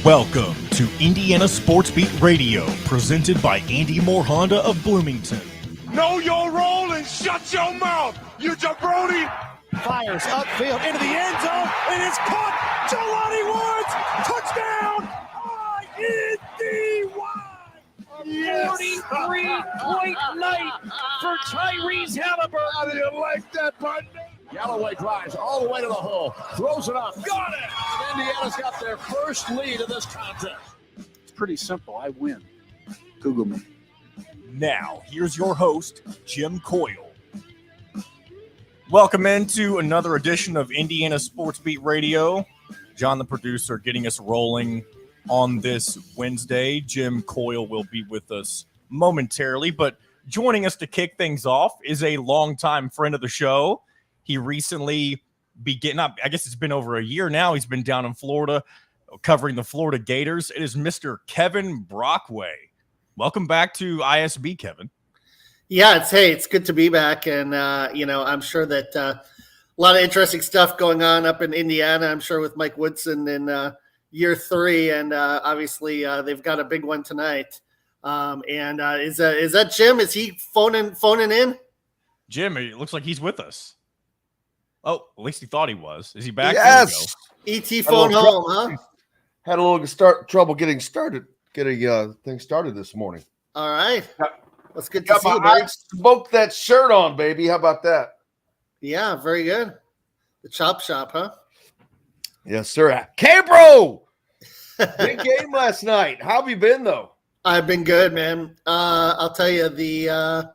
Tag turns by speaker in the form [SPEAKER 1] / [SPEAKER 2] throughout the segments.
[SPEAKER 1] Welcome to Indiana Sports Beat Radio, presented by Andy Moore Honda of Bloomington.
[SPEAKER 2] Know your role and shut your mouth, you jabroni!
[SPEAKER 3] Fires upfield into the end zone. It is caught. Jelani Woods, touchdown! IND1!
[SPEAKER 2] Yes.
[SPEAKER 4] 43-point night for Tyrese Halliburton.
[SPEAKER 2] How do you like that, partner?
[SPEAKER 4] Galloway drives all the way to the hole, throws it up, got it! And Indiana's got their first lead of this contest.
[SPEAKER 3] It's pretty simple. I win. Google me.
[SPEAKER 1] Now, here's your host, Jim Coyle. Welcome into another edition of Indiana Sports Beat Radio. John, the producer, getting us rolling on this Wednesday. Jim Coyle will be with us momentarily, but joining us to kick things off is a longtime friend of the show. He recently I guess it's been over a year now. He's been down in Florida covering the Florida Gators. It is Mr. Kevin Brockway. Welcome back to ISB, Kevin.
[SPEAKER 5] Yeah, it's good to be back. And, I'm sure that a lot of interesting stuff going on up in Indiana, I'm sure, with Mike Woodson in year 3. And obviously they've got a big one tonight. Is that Jim? Is he phoning in?
[SPEAKER 1] Jim, it looks like he's with us. Oh, at least he thought he was. Is he back?
[SPEAKER 6] Yes.
[SPEAKER 5] ET phone home, huh?
[SPEAKER 6] Had a little trouble getting things started this morning.
[SPEAKER 5] All right. That's good to
[SPEAKER 6] Got
[SPEAKER 5] see you,
[SPEAKER 6] my
[SPEAKER 5] buddy.
[SPEAKER 6] eyes smoked that shirt on, baby. How about that?
[SPEAKER 5] Yeah, very good. The chop shop, huh?
[SPEAKER 6] Yes, sir. Cabro! Big game last night. How have you been, though?
[SPEAKER 5] I've been good, man. I'll tell you, the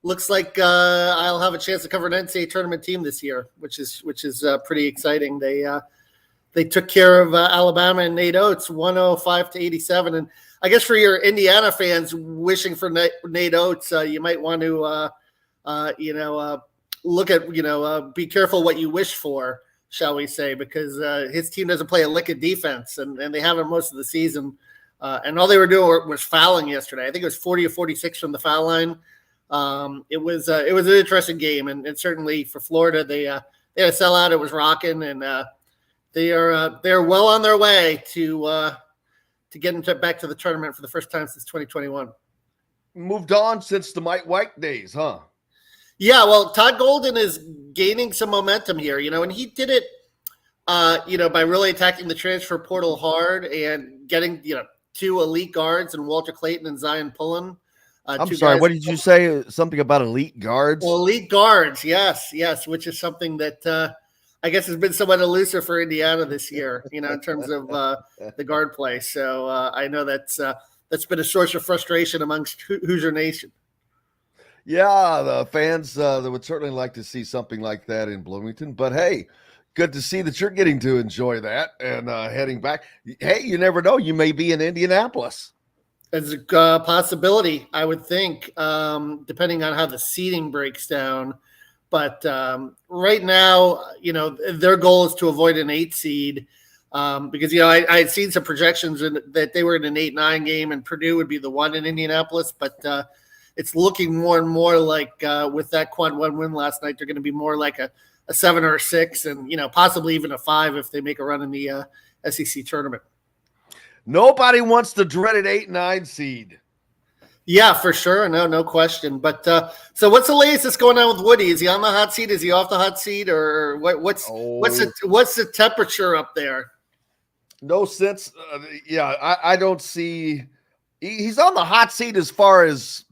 [SPEAKER 5] looks like I'll have a chance to cover an NCAA tournament team this year, which is pretty exciting. They took care of Alabama and Nate Oates 105-87, and I guess for your Indiana fans wishing for Nate Oates, you might want to look at be careful what you wish for, shall we say, because his team doesn't play a lick of defense, and they haven't most of the season. And all they were doing was fouling yesterday. I think it was 40 or 46 from the foul line. It was an interesting game, and certainly for Florida, they had a sellout. It was rocking, and they're well on their way to getting back to the tournament for the first time since 2021.
[SPEAKER 6] Moved on since the Mike White days, huh?
[SPEAKER 5] Yeah, well, Todd Golden is gaining some momentum here, and he did it, by really attacking the transfer portal hard and getting, 2 elite guards and Walter Clayton and Zion Pullen.
[SPEAKER 6] I'm sorry, what did you say? Something about elite guards?
[SPEAKER 5] Well, elite guards, yes, which is something that I guess has been somewhat elusive for Indiana this year, in terms of the guard play. So I know that's been a source of frustration amongst Hoosier Nation.
[SPEAKER 6] Yeah, the fans that would certainly like to see something like that in Bloomington. But, hey, good to see that you're getting to enjoy that and heading back. Hey, you never know. You may be in Indianapolis.
[SPEAKER 5] It's a possibility, I would think, depending on how the seeding breaks down. But right now, their goal is to avoid an 8 seed because, I had seen some projections that they were in an 8-9 game and Purdue would be the 1 in Indianapolis. But it's looking more and more like with that quad 1 win last night, they're going to be more like a 7 or a 6 and, possibly even a 5 if they make a run in the SEC tournament.
[SPEAKER 6] Nobody wants the dreaded 8-9 seed.
[SPEAKER 5] Yeah, for sure. No question. But so what's the latest that's going on with Woody? Is he on the hot seat? Is he off the hot seat? Or what's the temperature up there?
[SPEAKER 6] No sense. I don't see. He's on the hot seat as far as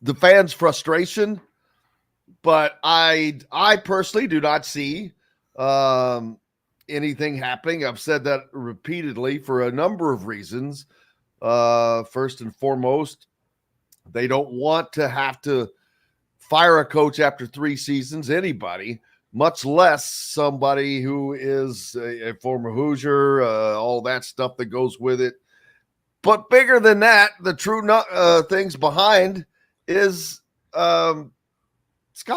[SPEAKER 6] the fans' frustration, but I personally do not see anything happening. I've said that repeatedly for a number of reasons. First and foremost, they don't want to have to fire a coach after 3 seasons, anybody, much less somebody who is a former Hoosier, all that stuff that goes with it. But bigger than that, the true things behind is Scott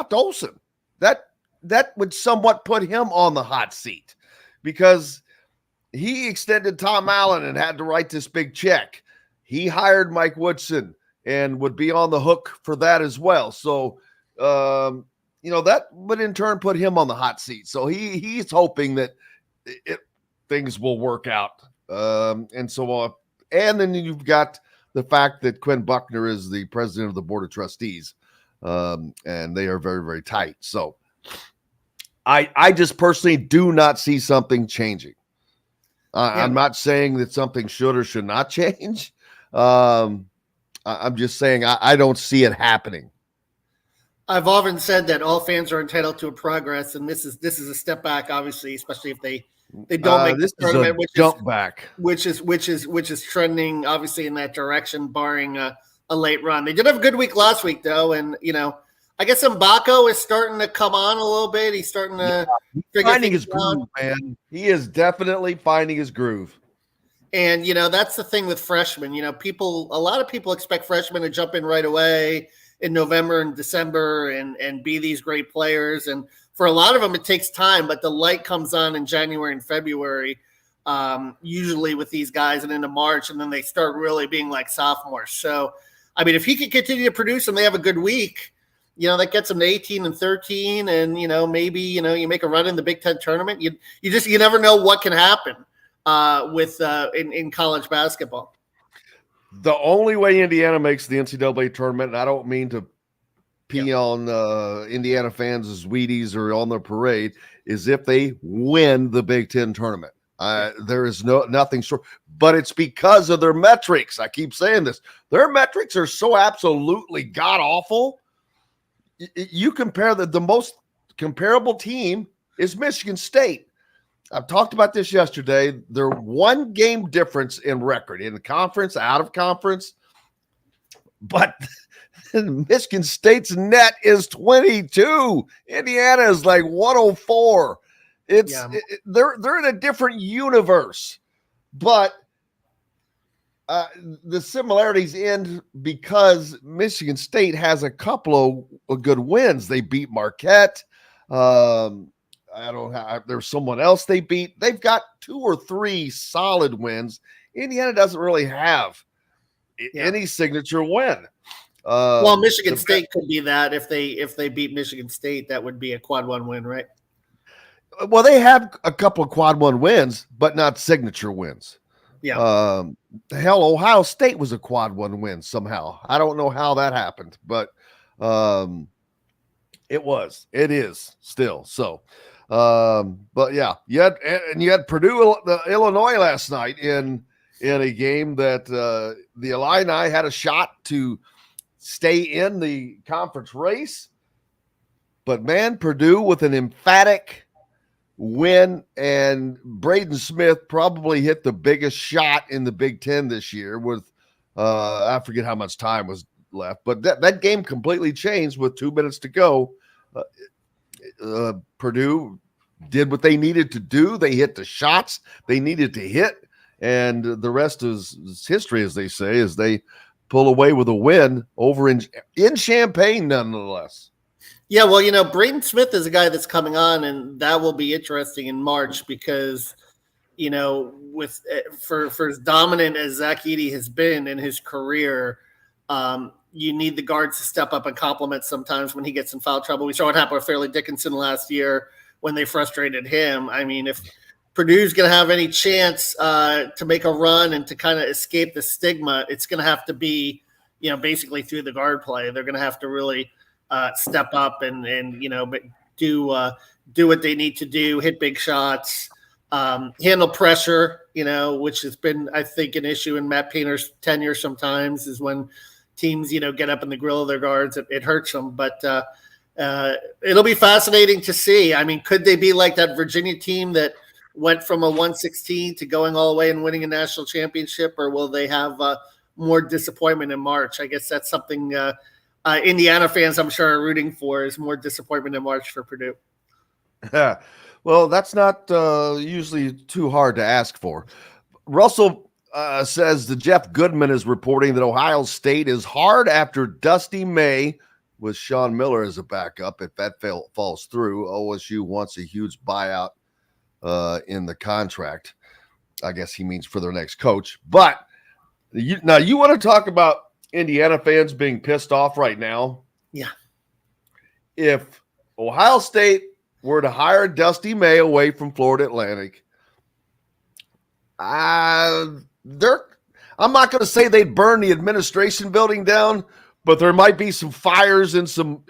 [SPEAKER 6] Dolson. That would somewhat put him on the hot seat because he extended Tom Allen and had to write this big check. He hired Mike Woodson and would be on the hook for that as well. So, that would in turn put him on the hot seat. So he's hoping that things will work out. And then you've got the fact that Quinn Buckner is the president of the board of trustees, and they are very, very tight. So I just personally do not see something changing. I'm not saying that something should or should not change. I'm just saying I don't see it happening.
[SPEAKER 5] I've often said that all fans are entitled to a progress, and this is a step back, obviously, especially if they don't make
[SPEAKER 6] this
[SPEAKER 5] the tournament,
[SPEAKER 6] is a jump back,
[SPEAKER 5] which is trending obviously in that direction, barring a late run. They did have a good week last week, though, and I guess Mbako is starting to come on a little bit. He's starting to
[SPEAKER 6] finding his groove, man. He is definitely finding his groove.
[SPEAKER 5] And that's the thing with freshmen. A lot of people expect freshmen to jump in right away in November and December and be these great players. And for a lot of them, it takes time, but the light comes on in January and February, usually with these guys, and into March, and then they start really being like sophomores. So, I mean, if he can continue to produce and they have a good week, that gets them to 18 and 13, and maybe you make a run in the Big Ten tournament. You never know what can happen in college basketball.
[SPEAKER 6] The only way Indiana makes the NCAA tournament, and I don't mean to pee on Indiana fans as Wheaties or on their parade, is if they win the Big Ten tournament. There is nothing short, but it's because of their metrics. I keep saying this. Their metrics are so absolutely god-awful. You compare the most comparable team is Michigan State. I've talked about this yesterday. They're one game difference in record, in the conference, out of conference. But Michigan State's net is 22. Indiana is like 104. They're in a different universe. But the similarities end because Michigan State has a couple of good wins. They beat Marquette. There's someone else they beat. They've got 2 or 3 solid wins. Indiana doesn't really have any signature win.
[SPEAKER 5] Michigan State could be that. If they beat Michigan State, that would be a quad 1 win, right?
[SPEAKER 6] Well, they have a couple of quad 1 wins, but not signature wins.
[SPEAKER 5] Yeah.
[SPEAKER 6] Hell, Ohio State was a quad 1 win somehow. I don't know how that happened, but it is still. So, but yeah, you had Purdue, Illinois last night in a game that the Illini had a shot to stay in the conference race, but man, Purdue with an emphatic win, and Braden Smith probably hit the biggest shot in the Big Ten this year with I forget how much time was left, but that game completely changed with 2 minutes to go. Purdue did what they needed to do. They hit the shots they needed to hit, and the rest is history, as they say, as they pull away with a win over in Champaign, nonetheless.
[SPEAKER 5] Yeah, well, Braden Smith is a guy that's coming on, and that will be interesting in March because, for as dominant as Zach Edey has been in his career, you need the guards to step up and complement sometimes when he gets in foul trouble. We saw what happened with Fairleigh Dickinson last year when they frustrated him. I mean, if Purdue's going to have any chance to make a run and to kind of escape the stigma, it's going to have to be, basically through the guard play. They're going to have to really step up and do what they need to do, hit big shots, handle pressure, which has been, I think, an issue in Matt Painter's tenure sometimes, is when teams, get up in the grill of their guards, it hurts them. But it'll be fascinating to see. I mean, could they be like that Virginia team that went from a 116 to going all the way and winning a national championship, or will they have more disappointment in March? I guess that's something Indiana fans, I'm sure, are rooting for, is more disappointment in March for Purdue.
[SPEAKER 6] Well, that's not usually too hard to ask for. Russell says that Jeff Goodman is reporting that Ohio State is hard after Dusty May with Sean Miller as a backup. If that falls through, OSU wants a huge buyout in the contract. I guess he means for their next coach. But you want to talk about Indiana fans being pissed off right now?
[SPEAKER 5] Yeah.
[SPEAKER 6] If Ohio State were to hire Dusty May away from Florida Atlantic, They're. I'm not going to say they'd burn the administration building down, but there might be some fires in some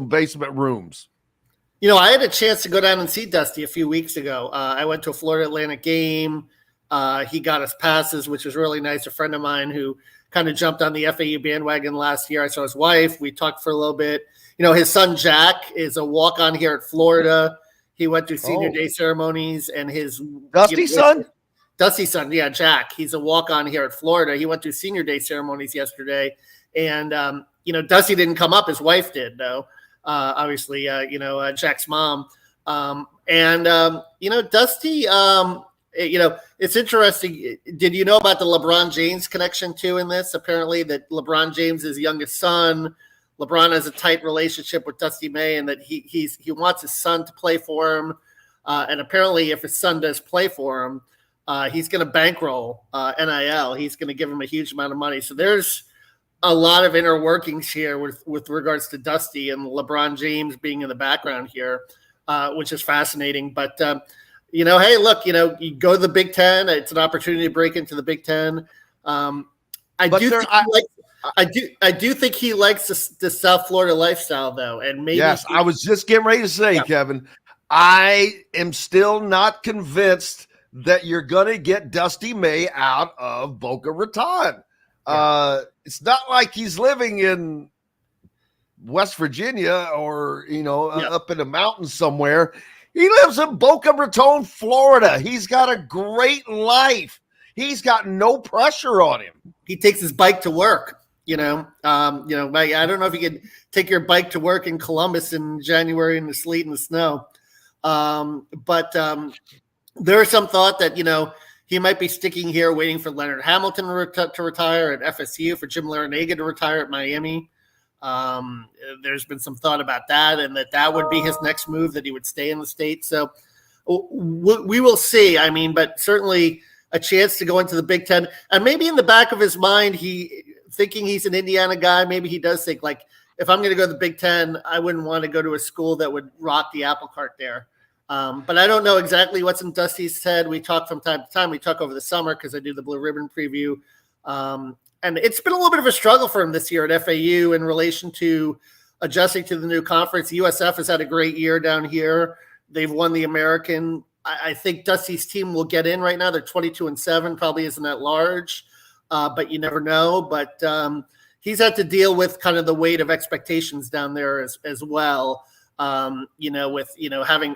[SPEAKER 6] basement rooms.
[SPEAKER 5] You know, I had a chance to go down and see Dusty a few weeks ago. I went to a Florida Atlantic game. He got us passes, which was really nice. A friend of mine who kind of jumped on the FAU bandwagon last year. I saw his wife. We talked for a little bit. You know, his son Jack is a walk-on here at Florida. He went to senior day ceremonies, and his
[SPEAKER 6] Dusty's son?
[SPEAKER 5] Dusty's son, yeah, Jack. He's a walk-on here at Florida. He went to senior day ceremonies yesterday, and you know, Dusty didn't come up. His wife did, though. Obviously, Jack's mom. You know, Dusty. You know, it's interesting. Did you know about the LeBron James connection too in this? Apparently, that LeBron James' is youngest son. LeBron has a tight relationship with Dusty May, and that he wants his son to play for him. And apparently, if his son does play for him, he's going to bankroll NIL. He's going to give him a huge amount of money. So there's a lot of inner workings here with regards to Dusty and LeBron James being in the background here, which is fascinating. But you know, hey, look, you know, you go to the Big Ten. It's an opportunity to break into the Big Ten. I do think he likes the South Florida lifestyle, though, and maybe.
[SPEAKER 6] Yes, I was just getting ready to say, Kevin, I am still not convinced that you're going to get Dusty May out of Boca Raton. It's not like he's living in West Virginia or, you know, up in the mountains somewhere. He lives in Boca Raton, Florida. He's got a great life. He's got no pressure on him.
[SPEAKER 5] He takes his bike to work. I don't know if you could take your bike to work in Columbus in January in the sleet and the snow. But there's some thought that, you know, he might be sticking here waiting for Leonard Hamilton to retire at FSU, for Jim Larinaga to retire at Miami. There's been some thought about that, and that would be his next move, that he would stay in the state. So we will see. I mean, but certainly a chance to go into the Big Ten. And maybe in the back of his mind, thinking he's an Indiana guy, maybe he does think, like, if I'm going to go to the Big Ten, I wouldn't want to go to a school that would rock the apple cart there. But I don't know exactly what's in Dusty's head. We talk from time to time. We talk over the summer because I do the Blue Ribbon preview. And it's been a little bit of a struggle for him this year at FAU in relation to adjusting to the new conference. USF has had a great year down here. They've won the American. I think Dusty's team will get in right now. They're 22-7, probably isn't that large, but you never know. But he's had to deal with kind of the weight of expectations down there as well. With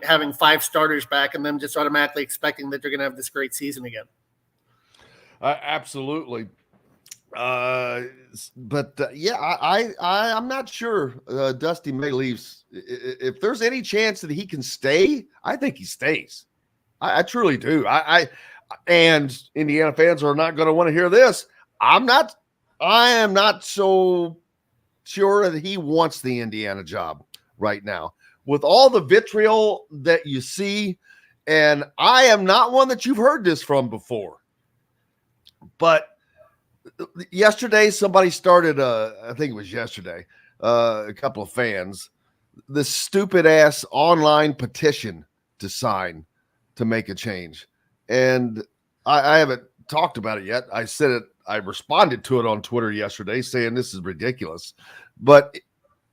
[SPEAKER 5] having 5 starters back and them just automatically expecting that they're going to have this great season again.
[SPEAKER 6] Absolutely. I'm not sure Dusty May leaves. If there's any chance that he can stay, I think he stays. I truly do. And Indiana fans are not going to want to hear this. I am not so sure that he wants the Indiana job right now with all the vitriol that you see. And I am not one that you've heard this from before, but yesterday, somebody started, I think it was yesterday, a couple of fans, this stupid ass online petition to sign to make a change. And I haven't talked about it yet. I responded to it on Twitter yesterday saying this is ridiculous, but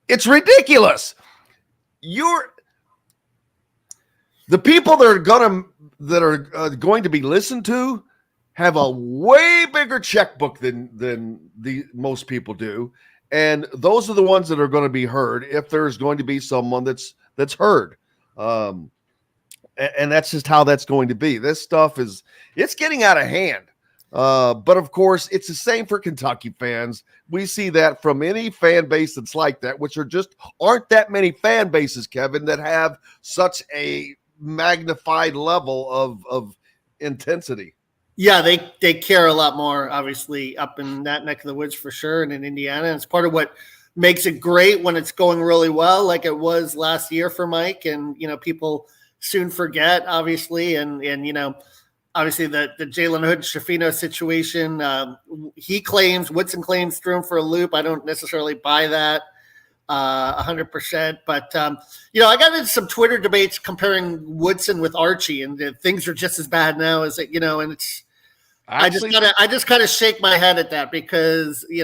[SPEAKER 6] it's ridiculous. The people that are going to be listened to have a way bigger checkbook than most people do. And those are the ones that are going to be heard if there's going to be someone that's heard. And that's just how that's going to be. This stuff it's getting out of hand. But of course, it's the same for Kentucky fans. We see that from any fan base that's like that, which aren't that many fan bases, Kevin, that have such a magnified level of intensity.
[SPEAKER 5] Yeah, they care a lot more, obviously, up in that neck of the woods for sure, and in Indiana. And it's part of what makes it great when it's going really well, like it was last year for Mike. And, you know, people soon forget, obviously. And obviously the Jalen Hood-Schifino situation, Woodson claims threw him for a loop. I don't necessarily buy that. 100%. But I got into some Twitter debates comparing Woodson with Archie, and things are just as bad now as it. And it's.
[SPEAKER 6] Actually,
[SPEAKER 5] I just kind of shake my head at that because 2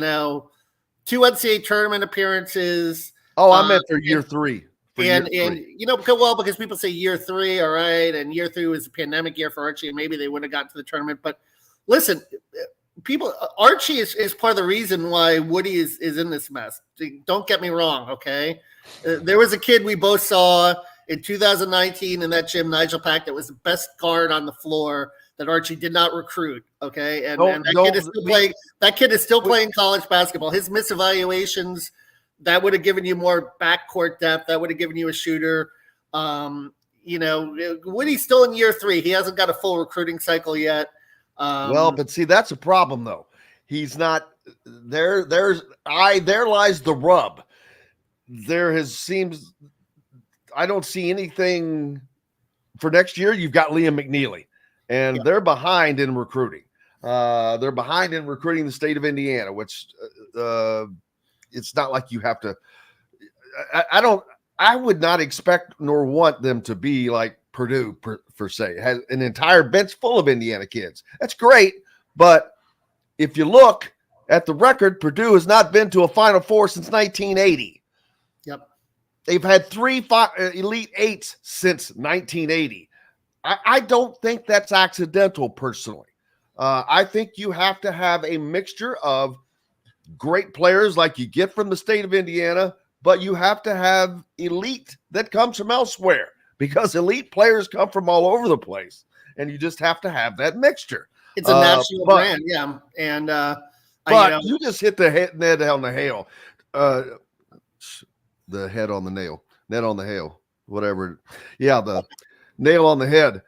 [SPEAKER 5] NCAA tournament appearances.
[SPEAKER 6] I meant for year 3.
[SPEAKER 5] Because people say year 3, all right, and year 3 was a pandemic year for Archie, and maybe they would have got to the tournament. But listen, Archie is part of the reason why Woody is in this mess. Don't get me wrong, okay? There was a kid we both saw in 2019 in that gym, Nigel Pack, that was the best guard on the floor that Archie did not recruit, okay? And that kid is still playing college basketball. His misevaluations, that would have given you more backcourt depth. That would have given you a shooter. Woody's still in year 3. He hasn't got a full recruiting cycle yet.
[SPEAKER 6] But see, that's a problem though. He's not there. There lies the rub. I don't see anything for next year. You've got Liam McNeely, and they're behind in recruiting. They're behind in recruiting the state of Indiana, which it's not like you have to. I would not expect nor want them to be like Purdue per se. It has an entire bench full of Indiana kids. That's great, but if you look at the record, Purdue has not been to a Final Four since 1980.
[SPEAKER 5] Yep,
[SPEAKER 6] they've had 3 Elite Eights since 1980. I don't think that's accidental, personally. I think you have to have a mixture of great players like you get from the state of Indiana, but you have to have elite that comes from elsewhere, because elite players come from all over the place, and you just have to have that mixture.
[SPEAKER 5] It's a national brand, yeah. And
[SPEAKER 6] you just hit the head on the hail, the head on the nail, net on the hail, whatever. Yeah, the nail on the head.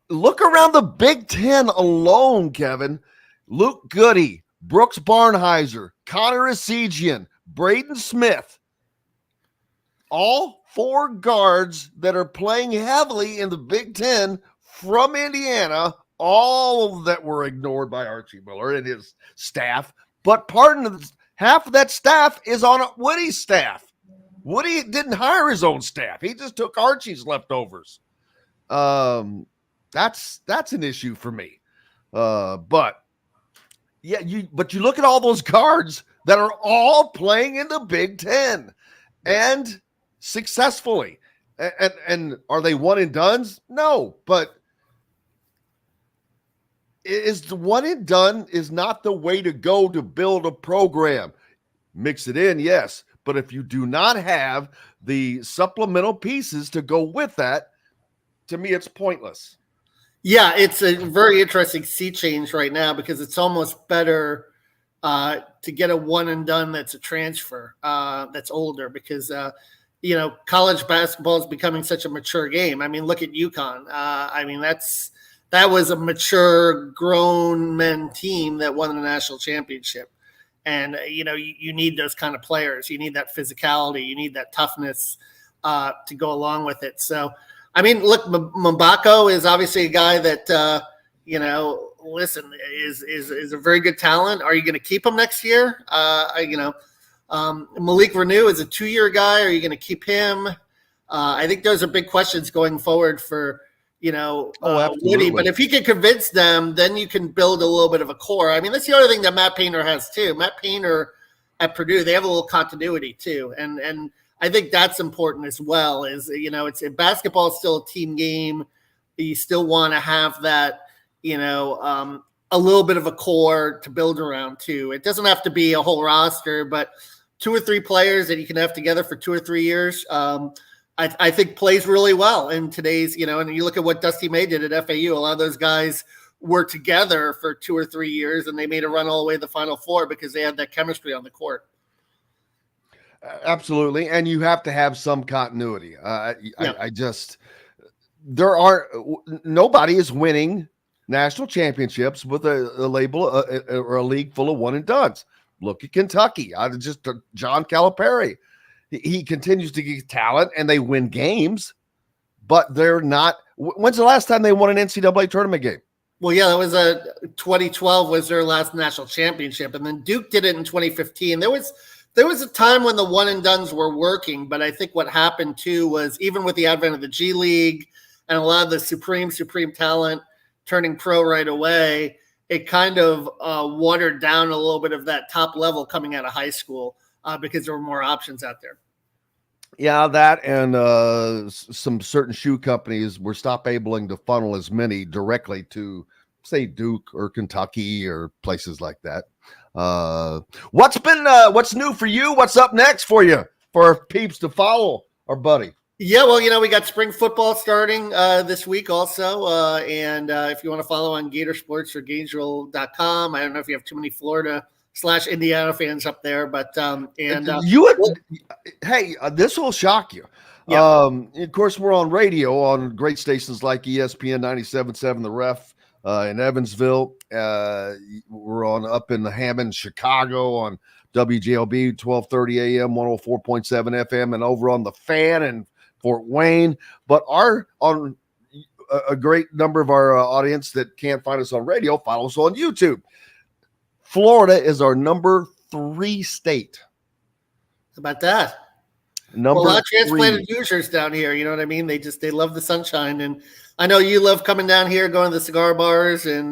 [SPEAKER 6] Look around the Big Ten alone, Kevin. Luke Goody, Brooks Barnheiser, Connor Esigian, Braden Smith. All 4 guards that are playing heavily in the Big Ten from Indiana, all that were ignored by Archie Miller and his staff. But half of that staff is on Woody's staff. Woody didn't hire his own staff. He just took Archie's leftovers. That's an issue for me. But you look at all those guards that are all playing in the Big Ten and successfully. And are they one and dones? No, but is the one and done is not the way to go to build a program. Mix it in, yes. But if you do not have the supplemental pieces to go with that, to me, it's pointless.
[SPEAKER 5] Yeah, it's a very interesting sea change right now, because it's almost better to get a one and done that's a transfer that's older, because college basketball is becoming such a mature game. I mean, look at UConn. That was a mature, grown men team that won the national championship. And, you need those kind of players. You need that physicality. You need that toughness to go along with it. So, I mean, look, Mbako is obviously a guy that, listen, is a very good talent. Are you going to keep him next year? Malik Renew is a 2-year guy. Are you going to keep him? I think those are big questions going forward for, Woody. But if he can convince them, then you can build a little bit of a core. I mean, that's the other thing that Matt Painter has too. Matt Painter at Purdue, they have a little continuity too. And I think that's important as well. It's basketball is still a team game. You still want to have that, a little bit of a core to build around too. It doesn't have to be a whole roster, but 2 or 3 players that you can have together for 2 or 3 years, I think plays really well in today's, and you look at what Dusty May did at FAU. A lot of those guys were together for 2 or 3 years, and they made a run all the way to the Final Four because they had that chemistry on the court.
[SPEAKER 6] Absolutely. And you have to have some continuity. Nobody is winning national championships with a label or a league full of one and dones. Look at Kentucky. John Calipari. He continues to get talent and they win games, but they're not. When's the last time they won an NCAA tournament game?
[SPEAKER 5] Well, yeah, that was 2012 was their last national championship. And then Duke did it in 2015. There There was a time when the one and dones were working, but I think what happened too was even with the advent of the G League and a lot of the supreme talent turning pro right away, it kind of watered down a little bit of that top level coming out of high school because there were more options out there.
[SPEAKER 6] Yeah, that and some certain shoe companies were stop able to funnel as many directly to, say, Duke or Kentucky or places like that. What's new for you? What's up next for you for peeps to follow our buddy?
[SPEAKER 5] Yeah, well, we got spring football starting this week also. And if you want to follow on Gator Sports or Gainesville.com, I don't know if you have too many Florida/Indiana fans up there, but
[SPEAKER 6] hey, this will shock you.
[SPEAKER 5] Yeah.
[SPEAKER 6] Of course, we're on radio on great stations like ESPN 97.7 The Ref in Evansville. We're on up in the Hammond, Chicago on WJLB 1230 AM, 104.7 FM, and over on the Fan in Fort Wayne. But on a great number of our audience that can't find us on radio, follow us on YouTube. Florida is our number 3 state.
[SPEAKER 5] How about that? A lot of transplanted Hoosiers down here. You know what I mean? They love the sunshine, and I know you love coming down here, going to the cigar bars, and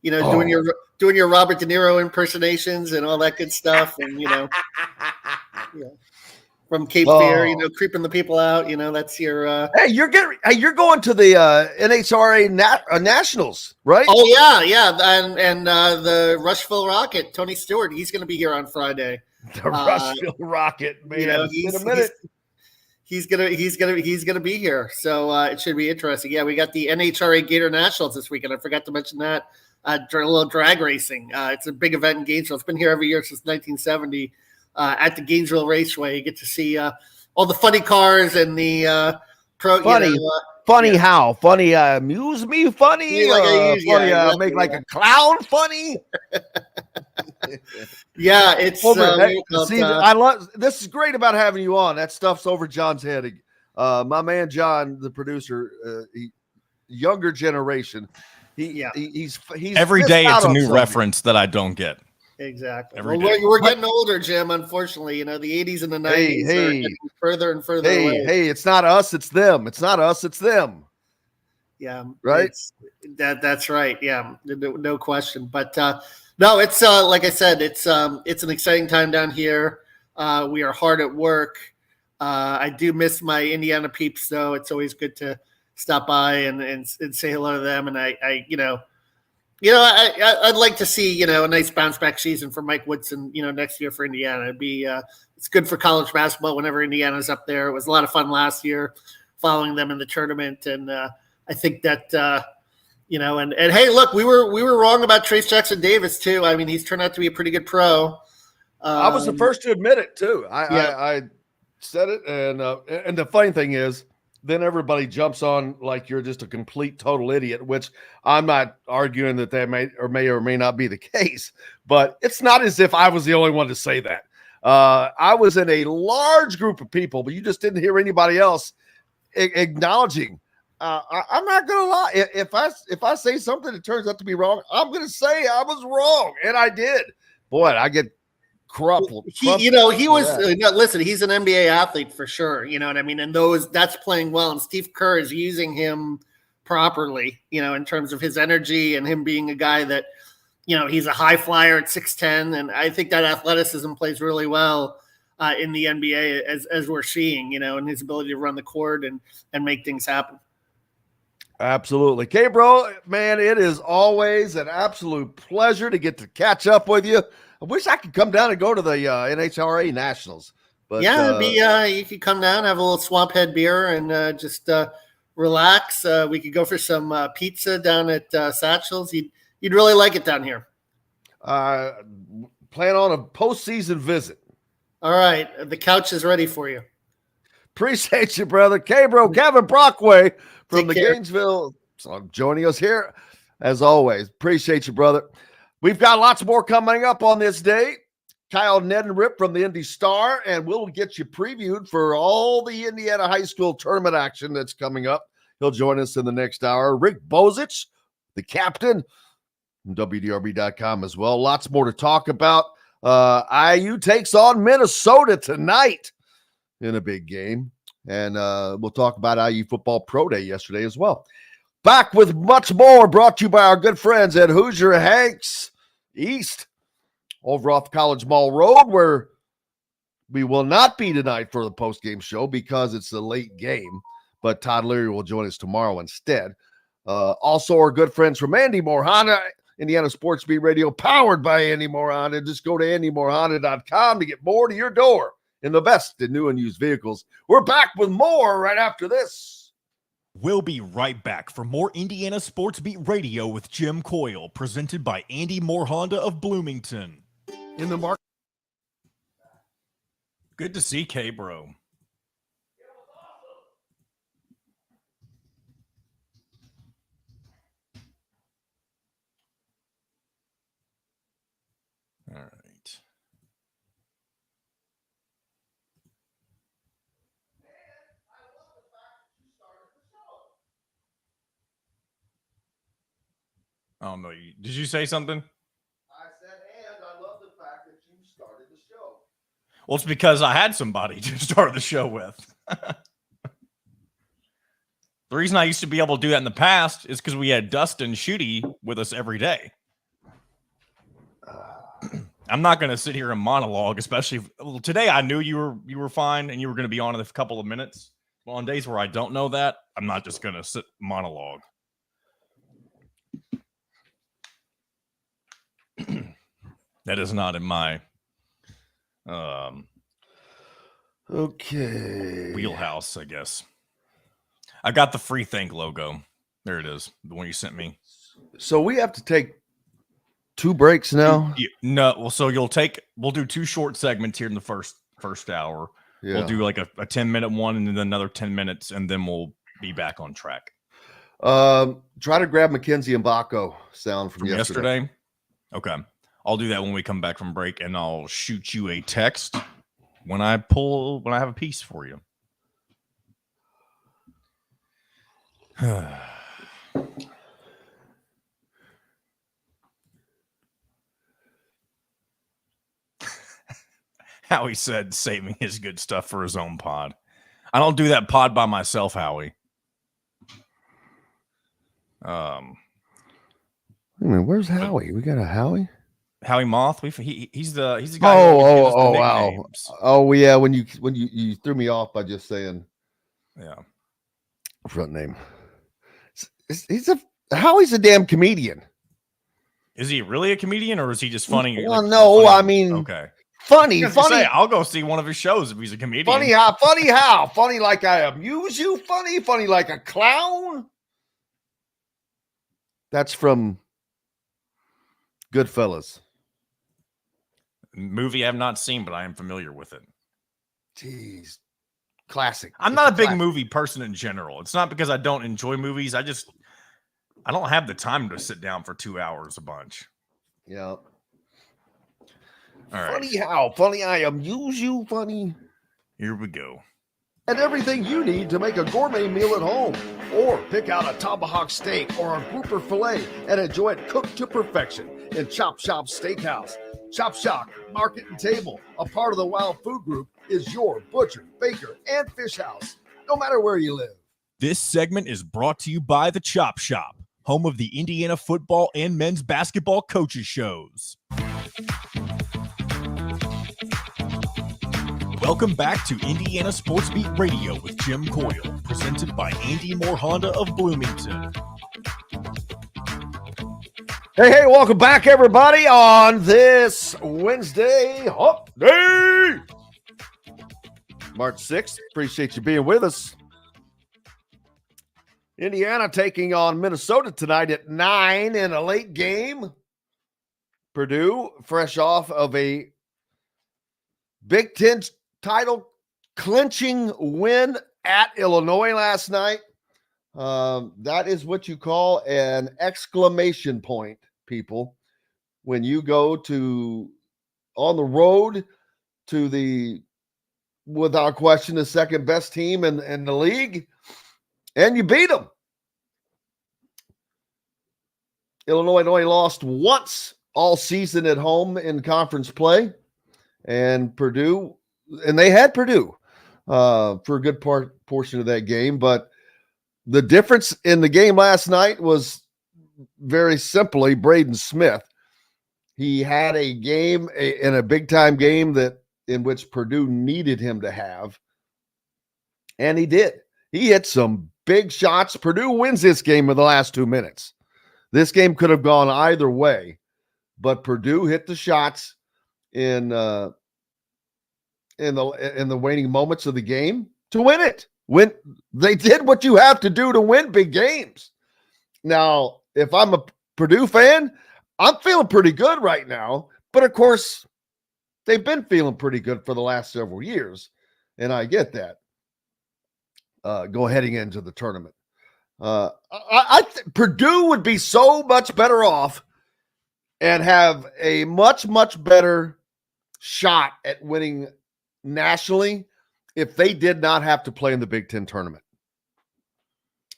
[SPEAKER 5] doing your Robert De Niro impersonations and all that good stuff, and from Cape Fear, creeping the people out. That's your.
[SPEAKER 6] Hey, you're going to the NHRA Nationals, right?
[SPEAKER 5] Oh yeah, and the Rushville Rocket, Tony Stewart, he's going to be here on Friday.
[SPEAKER 6] The Rushville Rocket, man.
[SPEAKER 5] He's gonna be here, so it should be interesting. Yeah, we got the NHRA Gator Nationals this weekend. I forgot to mention that. A little drag racing. It's a big event in Gainesville. It's been here every year since 1970. At the Gainesville Raceway, you get to see all the funny cars and the pro.
[SPEAKER 6] Funny. Amuse me, funny. Make like a clown, funny.
[SPEAKER 5] Yeah, it's
[SPEAKER 6] I love this. Is great about having you on. That stuff's over John's head. My man John, the producer, younger generation. He's
[SPEAKER 1] every day it's a new reference that I don't get.
[SPEAKER 5] Exactly. We're getting older, Jim. Unfortunately, the 80s and the 90s are getting further and further away.
[SPEAKER 6] Hey, it's not us, it's them. It's not us, it's them.
[SPEAKER 5] Yeah,
[SPEAKER 6] right.
[SPEAKER 5] That's right. Yeah, no question. But no, it's like I said, it's an exciting time down here. We are hard at work. I do miss my Indiana peeps, though. It's always good to stop by and say hello to them. And I'd like to see, a nice bounce back season for Mike Woodson, next year for Indiana. It'd be, it's good for college basketball whenever Indiana's up there. It was a lot of fun last year following them in the tournament. And I think that, and hey, look, we were wrong about Trace Jackson Davis too. I mean, he's turned out to be a pretty good pro.
[SPEAKER 6] I was the first to admit it too. I said it. And the funny thing is, then everybody jumps on like you're just a complete total idiot, which I'm not arguing that may or may not be the case, but it's not as if I was the only one to say that. I was in a large group of people, but you just didn't hear anybody else acknowledging. I'm not going to lie. If I say something that turns out to be wrong, I'm going to say I was wrong. And I did. Boy, I get crumpled.
[SPEAKER 5] He was listen, he's an NBA athlete for sure. You know what I mean? And that's playing well. And Steve Kerr is using him properly, in terms of his energy and him being a guy that, he's a high flyer at 6'10". And I think that athleticism plays really well in the NBA as we're seeing, and his ability to run the court and make things happen.
[SPEAKER 6] Absolutely. Okay, bro, man, it is always an absolute pleasure to get to catch up with you. I wish I could come down and go to the NHRA Nationals. But
[SPEAKER 5] you could come down, have a little Swamp Head beer, and just relax. We could go for some pizza down at Satchel's. You'd really like it down here.
[SPEAKER 6] Plan on a postseason visit.
[SPEAKER 5] All right. The couch is ready for you.
[SPEAKER 6] Appreciate you, brother. K-Bro, Kevin Brockway from Gainesville. So joining us here, as always. Appreciate you, brother. We've got lots more coming up on this day. Kyle Neddenriep from the Indy Star, and we'll get you previewed for all the Indiana high school tournament action that's coming up. He'll join us in the next hour. Rick Bozich, the captain, from WDRB.com as well. Lots more to talk about. IU takes on Minnesota tonight in a big game. And we'll talk about IU Football Pro Day yesterday as well. Back with much more, brought to you by our good friends at Hoosier Hanks East over off College Mall Road, where we will not be tonight for the post-game show because it's a late game, but Todd Leary will join us tomorrow instead. Also, our good friends from Andy Moore Honda, Indiana Sports Beat Radio, powered by Andy Moore Honda. Just go to andymoorehonda.com to get more to your door in the best in new and used vehicles. We're back with more right after this.
[SPEAKER 1] We'll be right back for more Indiana Sports Beat Radio with Jim Coyle, presented by Andy Moore Honda of Bloomington.
[SPEAKER 6] In the market.
[SPEAKER 1] Good to see K-Bro. All right. Oh no! Did you say something?
[SPEAKER 6] I said, and I love the fact that you started the show.
[SPEAKER 1] Well, it's because I had somebody to start the show with. The reason I used to be able to do that in the past is because we had Dustin Shooty with us every day. I'm not going to sit here and monologue, especially today. I knew you were fine and you were going to be on in a couple of minutes. Well, on days where I don't know that, I'm not just going to sit monologue. That is not in my wheelhouse, I guess. I got the Free Think logo. There it is, the one you sent me.
[SPEAKER 6] So we have to take 2 breaks now?
[SPEAKER 1] No, well, so we'll do 2 short segments here in the first hour. Yeah. We'll do like a 10-minute one and then another 10 minutes, and then we'll be back on track.
[SPEAKER 6] Try to grab Mackenzie and Baco sound from yesterday.
[SPEAKER 1] Okay. I'll do that when we come back from break, and I'll shoot you a text when I have a piece for you. Howie said saving his good stuff for his own pod. I don't do that pod by myself, Howie.
[SPEAKER 6] I mean, where's Howie? We got a Howie?
[SPEAKER 1] Howie Moth. He's the guy.
[SPEAKER 6] Oh, wow. Names. Oh, yeah. When you threw me off by just saying,
[SPEAKER 1] yeah,
[SPEAKER 6] front name. Howie's a damn comedian.
[SPEAKER 1] Is he really a comedian, or is he just funny?
[SPEAKER 6] Well, no, funny? I mean,
[SPEAKER 1] okay,
[SPEAKER 6] funny.
[SPEAKER 1] I'll go see one of his shows if he's a comedian.
[SPEAKER 6] Funny how? Funny like I amuse you? Funny like a clown? That's from Goodfellas.
[SPEAKER 1] Movie I have not seen, but I am familiar with it.
[SPEAKER 6] Jeez. Classic.
[SPEAKER 1] I'm not a big movie person in general. It's not because I don't enjoy movies. I don't have the time to sit down for 2 hours a bunch.
[SPEAKER 6] Yeah.
[SPEAKER 1] All right.
[SPEAKER 6] Funny how? Funny I amuse you? Funny.
[SPEAKER 1] Here we go.
[SPEAKER 6] And everything you need to make a gourmet meal at home. Or pick out a tomahawk steak or a grouper filet and enjoy it cooked to perfection in Chop Shop Steakhouse. Chop Shop, Market and Table, a part of the Wild Food Group, is your butcher, baker, and fish house, no matter where you live.
[SPEAKER 1] This segment is brought to you by the Chop Shop, home of the Indiana football and men's basketball coaches shows. Welcome back to Indiana Sports Beat Radio with Jim Coyle, presented by Andy Moore Honda of Bloomington.
[SPEAKER 6] Hey, welcome back, everybody, on this Wednesday, Hump Day, March 6th. Appreciate you being with us. Indiana taking on Minnesota tonight at 9 in a late game. Purdue, fresh off of a Big Ten title clinching win at Illinois last night. That is what you call an exclamation point, people. When you go on the road to without question, the second best team in the league, and you beat them. Illinois only lost once all season at home in conference play. And Purdue, and they had Purdue for a good portion of that game. But the difference in the game last night was very simply Braden Smith. He had a game in a big-time game in which Purdue needed him to have, and he did. He hit some big shots. Purdue wins this game in the last 2 minutes. This game could have gone either way, but Purdue hit the shots in the waning moments of the game to win it. When they did what you have to do to win big games. Now, if I'm a Purdue fan, I'm feeling pretty good right now, but of course, they've been feeling pretty good for the last several years, and I get that. Heading into the tournament, Purdue would be so much better off and have a much, much better shot at winning nationally if they did not have to play in the Big Ten tournament.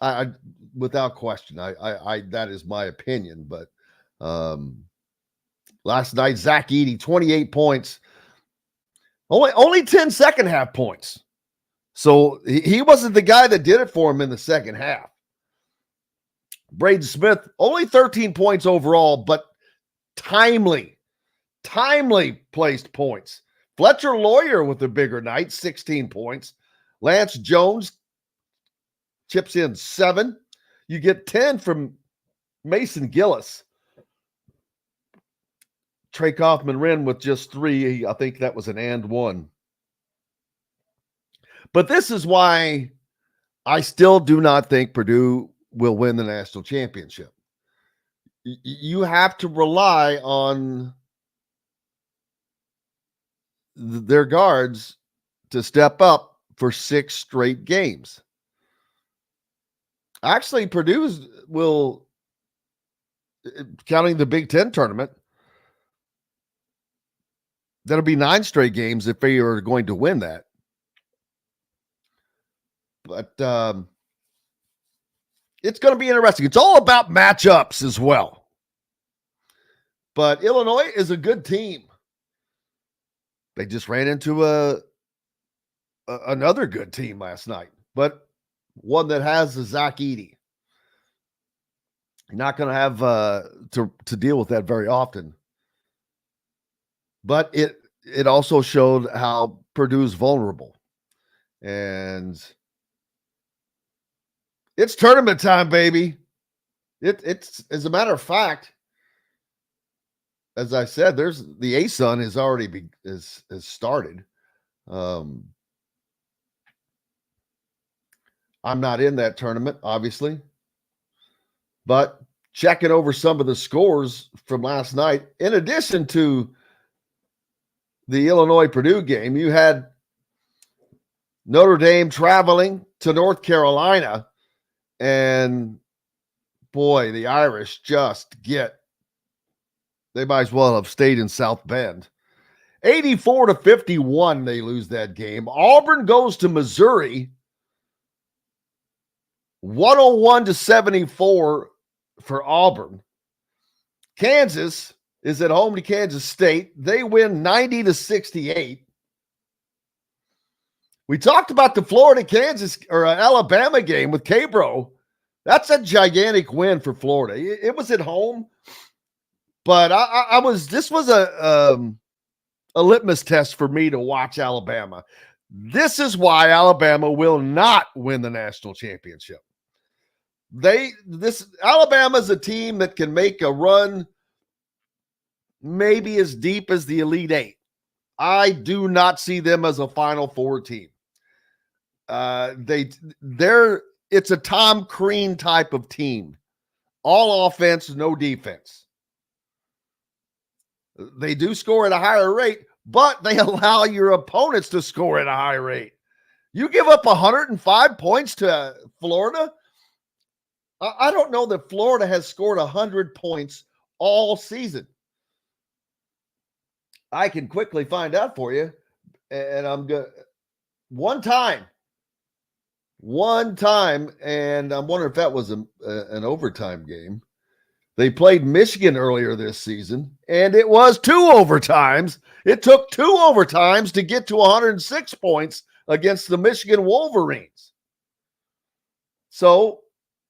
[SPEAKER 6] I without question, I that is my opinion. But last night, Zach Edey, 28 points, only 10 second half points. So he wasn't the guy that did it for him in the second half. Braden Smith, only 13 points overall, but timely placed points. Fletcher Lawyer with a bigger night, 16 points. Lance Jones chips in 7. You get 10 from Mason Gillis. Trey Kaufman-Wren with just 3. I think that was an and 1. But this is why I still do not think Purdue will win the national championship. You have to rely on their guards to step up for 6 straight games. Actually, Purdue will, counting the Big Ten tournament, that'll be 9 straight games if they are going to win that. But it's going to be interesting. It's all about matchups as well. But Illinois is a good team. They just ran into another good team last night, but one that has a Zach Edey. You're not going to have to deal with that very often. But it also showed how Purdue's vulnerable. And it's tournament time, baby. It's as a matter of fact, as I said, there's the ASUN has already has started. I'm not in that tournament, obviously, but checking over some of the scores from last night, in addition to the Illinois-Purdue game, you had Notre Dame traveling to North Carolina, and boy, the Irish they might as well have stayed in South Bend. 84-51, they lose that game. Auburn goes to Missouri, 101-74 for Auburn. Kansas is at home to Kansas State. They win 90-68. We talked about the Florida-Kansas or Alabama game with K-Bro. That's a gigantic win for Florida. It was at home, but this was a litmus test for me to watch Alabama. This is why Alabama will not win the national championship. Alabama is a team that can make a run maybe as deep as the Elite Eight. I do not see them as a Final Four team. It's a Tom Crean type of team. All offense, no defense. They do score at a higher rate, but they allow your opponents to score at a high rate. You give up 105 points to Florida. I don't know that Florida has scored 100 points all season. I can quickly find out for you, and I'm good. One time, and I'm wondering if that was an overtime game. They played Michigan earlier this season, and it was 2 overtimes. It took 2 overtimes to get to 106 points against the Michigan Wolverines. So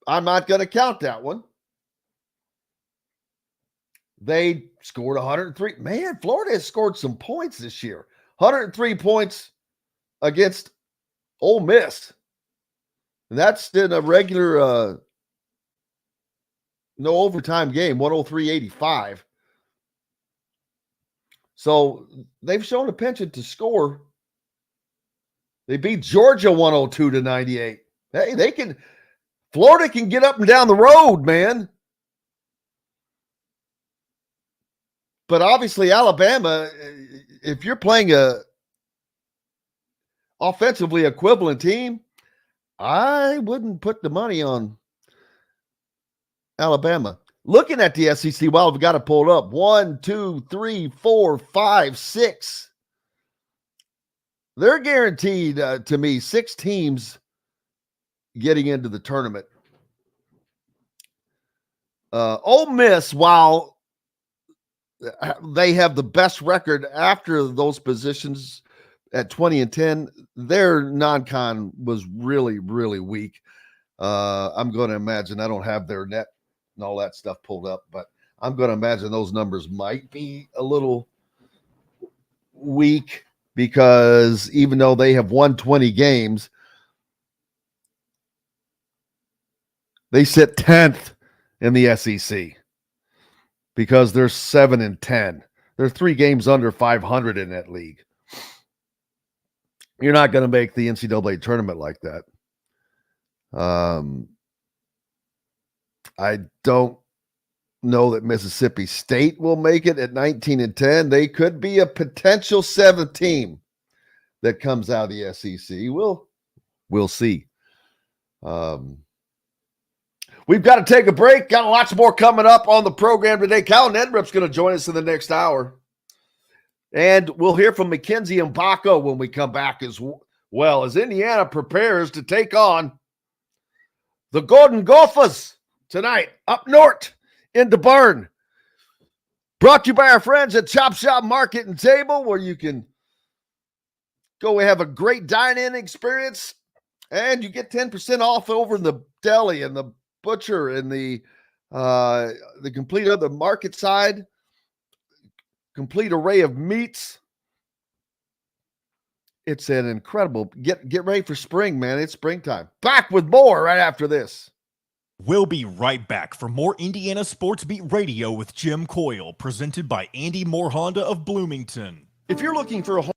[SPEAKER 6] I'm not going to count that one. They scored 103. Man, Florida has scored some points this year. 103 points against Ole Miss. And that's in a regular no overtime game, 103-85. So they've shown a penchant to score. They beat Georgia 102-98. Hey, Florida can get up and down the road, man. But obviously Alabama, if you're playing a offensively equivalent team, I wouldn't put the money on Alabama. Looking at the SEC, well, we've got to pull it up. 1, 2, 3, 4, 5, 6. They're guaranteed to me 6 teams getting into the tournament. Ole Miss, while they have the best record after those positions at 20-10, their non-con was really, really weak. I'm going to imagine, I don't have their net and all that stuff pulled up, but I'm going to imagine those numbers might be a little weak because even though they have won 20 games, they sit 10th in the SEC because they're 7-10. They're 3 games under 500 in that league. You're not going to make the NCAA tournament like that. I don't know that Mississippi State will make it at 19-10. They could be a potential 7th team that comes out of the SEC. We'll see. We've got to take a break. Got lots more coming up on the program today. Cal Neddenriep's going to join us in the next hour. And we'll hear from Mackenzie Mbako when we come back as well, as Indiana prepares to take on the Golden Gophers tonight up north in the barn. Brought to you by our friends at Chop Shop Market and Table, where you can go have a great dine-in experience, and you get 10% off over in the deli and the butcher and the complete other market side. Complete array of meats. It's an incredible, get ready for spring, man. It's springtime. Back with more right after this.
[SPEAKER 1] We'll be right back for more Indiana Sports Beat Radio with Jim Coyle, presented by Andy Moore Honda of Bloomington.
[SPEAKER 6] If you're looking for a home.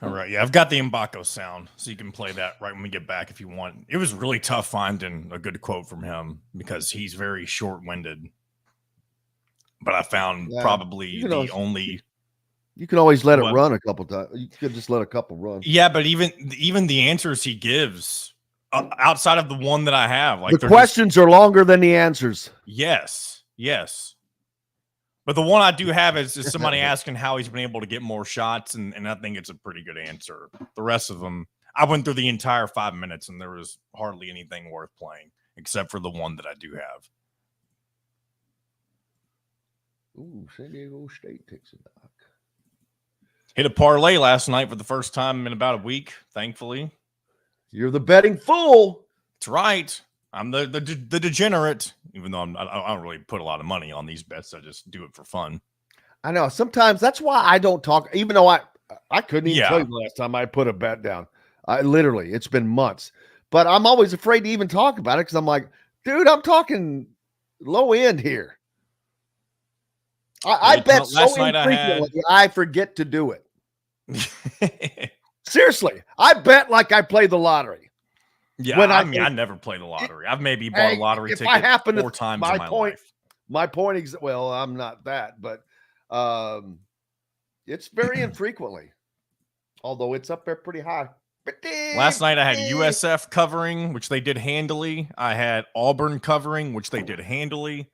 [SPEAKER 1] All right, yeah, I've got the Mbako sound, so you can play that right when we get back if you want. It was really tough finding a good quote from him because he's very short-winded. But I found probably the only.
[SPEAKER 6] You can always let it run a couple times. You could just let a couple run.
[SPEAKER 1] Yeah, but even the answers he gives outside of the one that I have, like
[SPEAKER 6] the questions are longer than the answers.
[SPEAKER 1] Yes. But the one I do have is somebody asking how he's been able to get more shots, and I think it's a pretty good answer. The rest of them, I went through the entire 5 minutes, and there was hardly anything worth playing except for the one that I do have.
[SPEAKER 6] Ooh, San Diego State takes a knock.
[SPEAKER 1] Hit a parlay last night for the first time in about a week, thankfully.
[SPEAKER 6] You're the betting fool.
[SPEAKER 1] That's right. I'm the degenerate, even though I don't really put a lot of money on these bets. I just do it for fun.
[SPEAKER 6] I know. Sometimes that's why I don't talk, even though I couldn't even tell you the last time I put a bet down. It's been months. But I'm always afraid to even talk about it because I'm like, dude, I'm talking low end here. I bet so infrequently I forget to do it. Seriously, I bet like I play the lottery.
[SPEAKER 1] Yeah, I never play the lottery. I've maybe bought a lottery ticket 4 times in my life.
[SPEAKER 6] My point is, well, I'm not that, but it's very infrequently, although it's up there pretty high.
[SPEAKER 1] Last night I had USF covering, which they did handily. I had Auburn covering, which they did handily.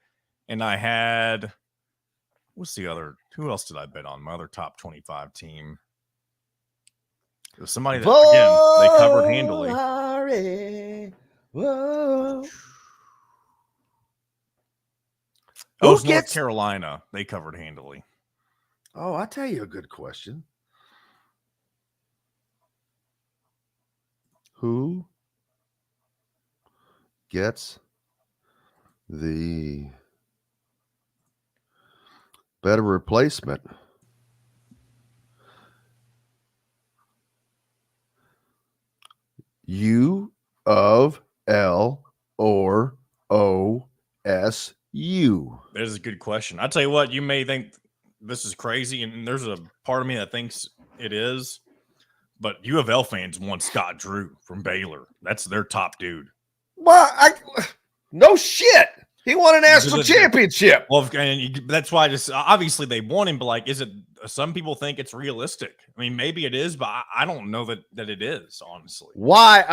[SPEAKER 1] And I had... What's the other? Who else did I bet on? My other top 25 team. It was somebody that, again, they covered handily. Oh,
[SPEAKER 6] Who
[SPEAKER 1] it's North
[SPEAKER 6] gets?
[SPEAKER 1] Carolina. They covered handily.
[SPEAKER 6] Oh, I'll tell you a good question. Who gets the better replacement? U of L or OSU?
[SPEAKER 1] There's a good question. I'll tell you what, you may think this is crazy, and there's a part of me that thinks it is, but U of L fans want Scott Drew from Baylor. That's their top dude.
[SPEAKER 6] Well, no shit. He won a national championship.
[SPEAKER 1] Well, and that's why just obviously they want him, but like, is it? Some people think it's realistic. I mean, maybe it is, but I don't know that it is, honestly.
[SPEAKER 6] Why?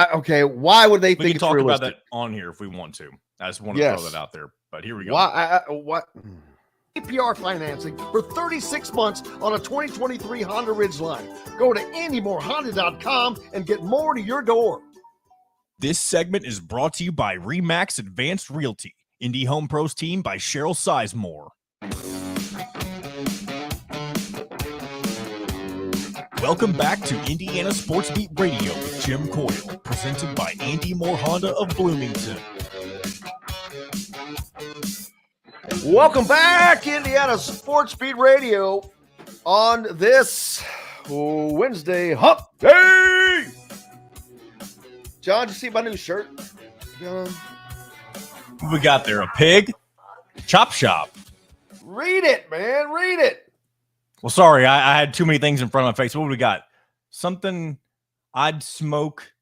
[SPEAKER 6] Why would they think
[SPEAKER 1] We can
[SPEAKER 6] it's
[SPEAKER 1] talk
[SPEAKER 6] realistic?
[SPEAKER 1] about that on here if we want to. I just want to throw that out there. But here we go.
[SPEAKER 6] Why? What?
[SPEAKER 4] APR financing for 36 months on a 2023 Honda Ridgeline. Go to andymoorehonda.com and get more to your door.
[SPEAKER 1] This segment is brought to you by Remax Advanced Realty, Indy Home Pros team by Cheryl Sizemore. Welcome back to Indiana Sports Beat Radio with Jim Coyle, presented by Andy Moore Honda of Bloomington.
[SPEAKER 6] Welcome back, Indiana Sports Beat Radio, on this Wednesday hump day. John, did you see my new shirt?
[SPEAKER 1] We got there a pig, chop shop.
[SPEAKER 6] Read it, man. Read it.
[SPEAKER 1] Well, sorry, I had too many things in front of my face. What do we got? Something I'd smoke,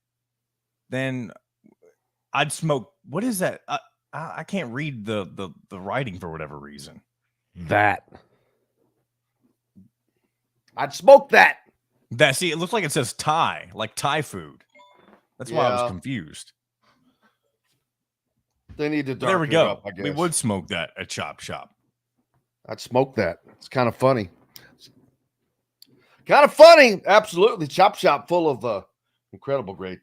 [SPEAKER 1] then I'd smoke. What is that? I can't read the writing for whatever reason.
[SPEAKER 6] That. I'd smoke that.
[SPEAKER 1] See, it looks like it says Thai, like Thai food. That's why I was confused.
[SPEAKER 6] They need to darken
[SPEAKER 1] there we go.
[SPEAKER 6] it up, I guess.
[SPEAKER 1] We would smoke that at Chop Shop.
[SPEAKER 6] I'd smoke that. It's kind of funny. Kind of funny. Absolutely. Chop Shop full of incredible, great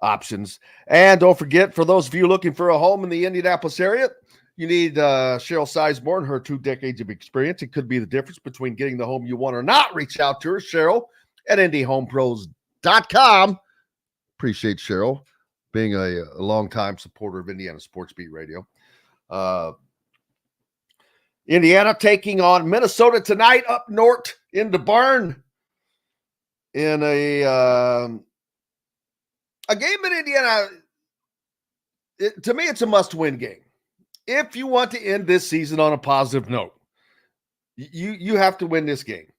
[SPEAKER 6] options. And don't forget, for those of you looking for a home in the Indianapolis area, you need Cheryl Sizemore and her 2 decades of experience. It could be the difference between getting the home you want or not. Reach out to her, Cheryl, at IndyHomePros.com. Appreciate Cheryl being a longtime supporter of Indiana Sports Beat Radio. Indiana taking on Minnesota tonight up north in the barn in a game in Indiana. To me, it's a must-win game. If you want to end this season on a positive note, you have to win this game.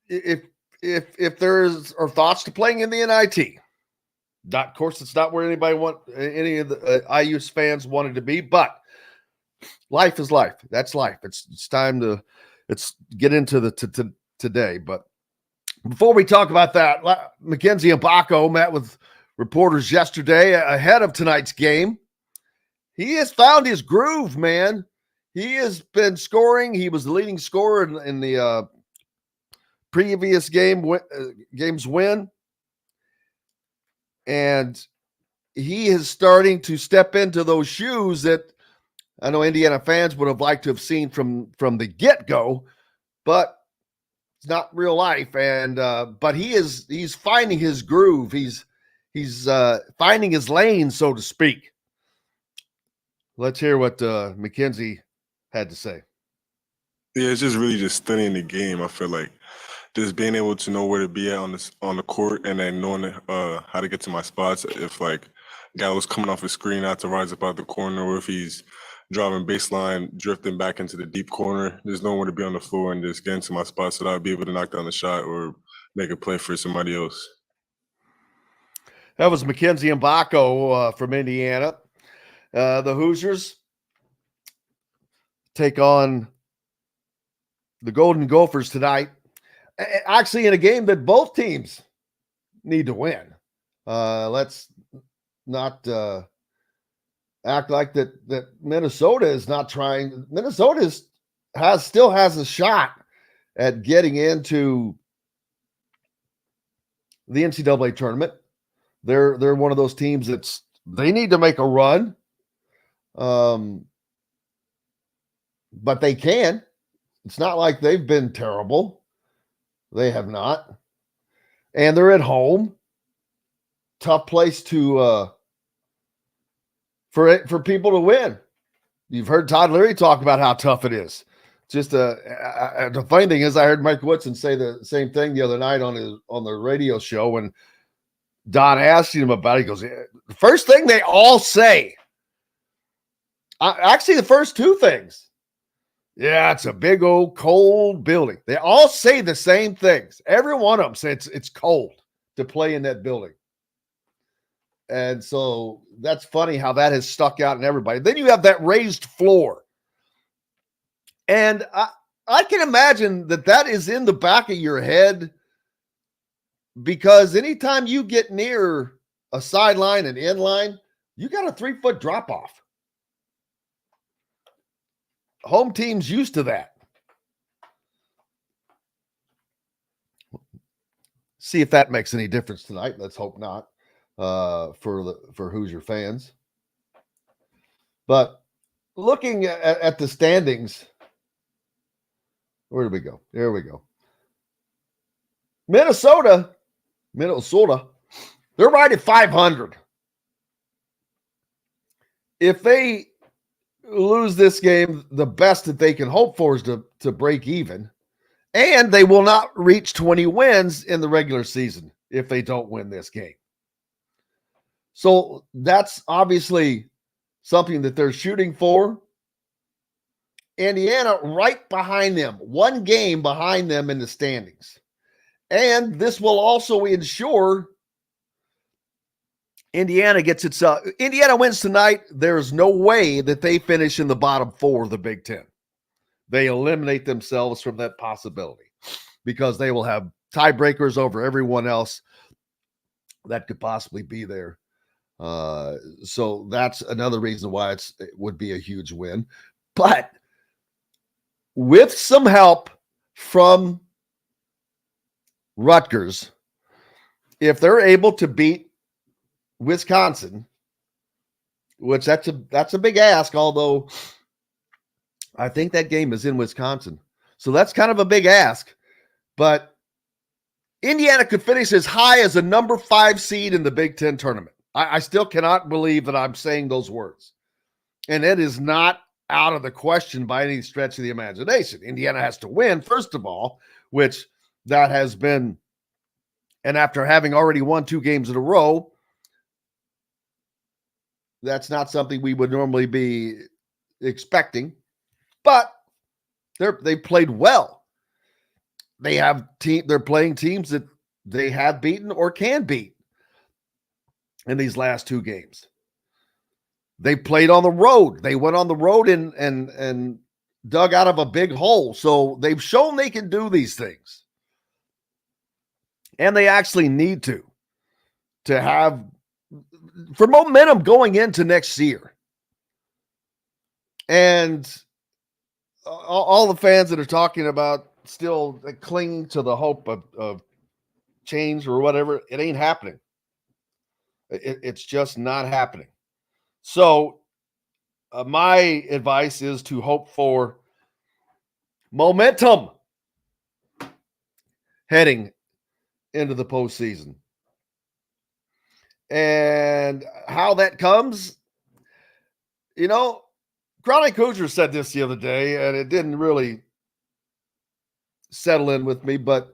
[SPEAKER 6] If there's or thoughts to playing in the NIT, of course, it's not where any of the IU fans wanted to be, but life is life. That's life. It's time to get into the today. But before we talk about that, Mackenzie Mbako met with reporters yesterday ahead of tonight's game. He has found his groove, man. He has been scoring. He was the leading scorer in the previous game's win. And he is starting to step into those shoes that I know Indiana fans would have liked to have seen from the get-go, but it's not real life. And but he's finding his groove. He's finding his lane, so to speak. Let's hear what Mackenzie had to say.
[SPEAKER 7] Yeah, it's just really just studying the game. I feel like just being able to know where to be at on the court, and then knowing how to get to my spots. If like a guy was coming off a screen, I have to rise up out the corner, or if he's driving baseline, drifting back into the deep corner, just knowing where to be on the floor and just getting to my spots so that I'll be able to knock down the shot or make a play for somebody else.
[SPEAKER 6] That was Mackenzie Mbako from Indiana. The Hoosiers take on the Golden Gophers tonight. Actually, in a game that both teams need to win. Let's not act like that Minnesota is not trying. Minnesota still has a shot at getting into the NCAA tournament. They're one of those teams they need to make a run. But they can. It's not like they've been terrible. They have not. And they're at home. Tough place to for people to win. You've heard Todd Leary talk about how tough it is. Just the funny thing is, I heard Mike Woodson say the same thing the other night on the radio show when Don asked him about it. He goes, the first thing they all say, actually the first two things, yeah, it's a big old cold building. They all say the same things. Every one of them says it's cold to play in that building. And so that's funny how that has stuck out in everybody. Then you have that raised floor. And I can imagine that is in the back of your head, because anytime you get near a sideline and inline, you got a 3-foot drop off. Home teams used to that. See if that makes any difference tonight. Let's hope not for Hoosier fans. But looking at the standings, where did we go? There we go. Minnesota, they're right at 500. If they lose this game, the best that they can hope for is to break even. And they will not reach 20 wins in the regular season if they don't win this game. So that's obviously something that they're shooting for. Indiana right behind them, one game behind them in the standings. And this will also ensure Indiana gets its Indiana wins tonight. There's no way that they finish in the bottom 4 of the Big Ten. They eliminate themselves from that possibility because they will have tiebreakers over everyone else that could possibly be there. So that's another reason why it would be a huge win. But with some help from Rutgers, if they're able to beat Wisconsin, which that's a big ask, although I think that game is in Wisconsin. So that's kind of a big ask. But Indiana could finish as high as a number 5 seed in the Big Ten tournament. I still cannot believe that I'm saying those words. And it is not out of the question by any stretch of the imagination. Indiana has to win, first of all, which that has been, and after having already won 2 games in a row, that's not something we would normally be expecting. But they played well. They're playing teams that they have beaten or can beat in these last 2 games. They played on the road. They went on the road and dug out of a big hole. So they've shown they can do these things. And they actually need to have for momentum going into next year. And all the fans that are talking about still clinging to the hope of change or whatever, it ain't happening. It's just not happening. So my advice is to hope for momentum heading into the postseason. And how that comes, Chronic Hoosier said this the other day, and it didn't really settle in with me, but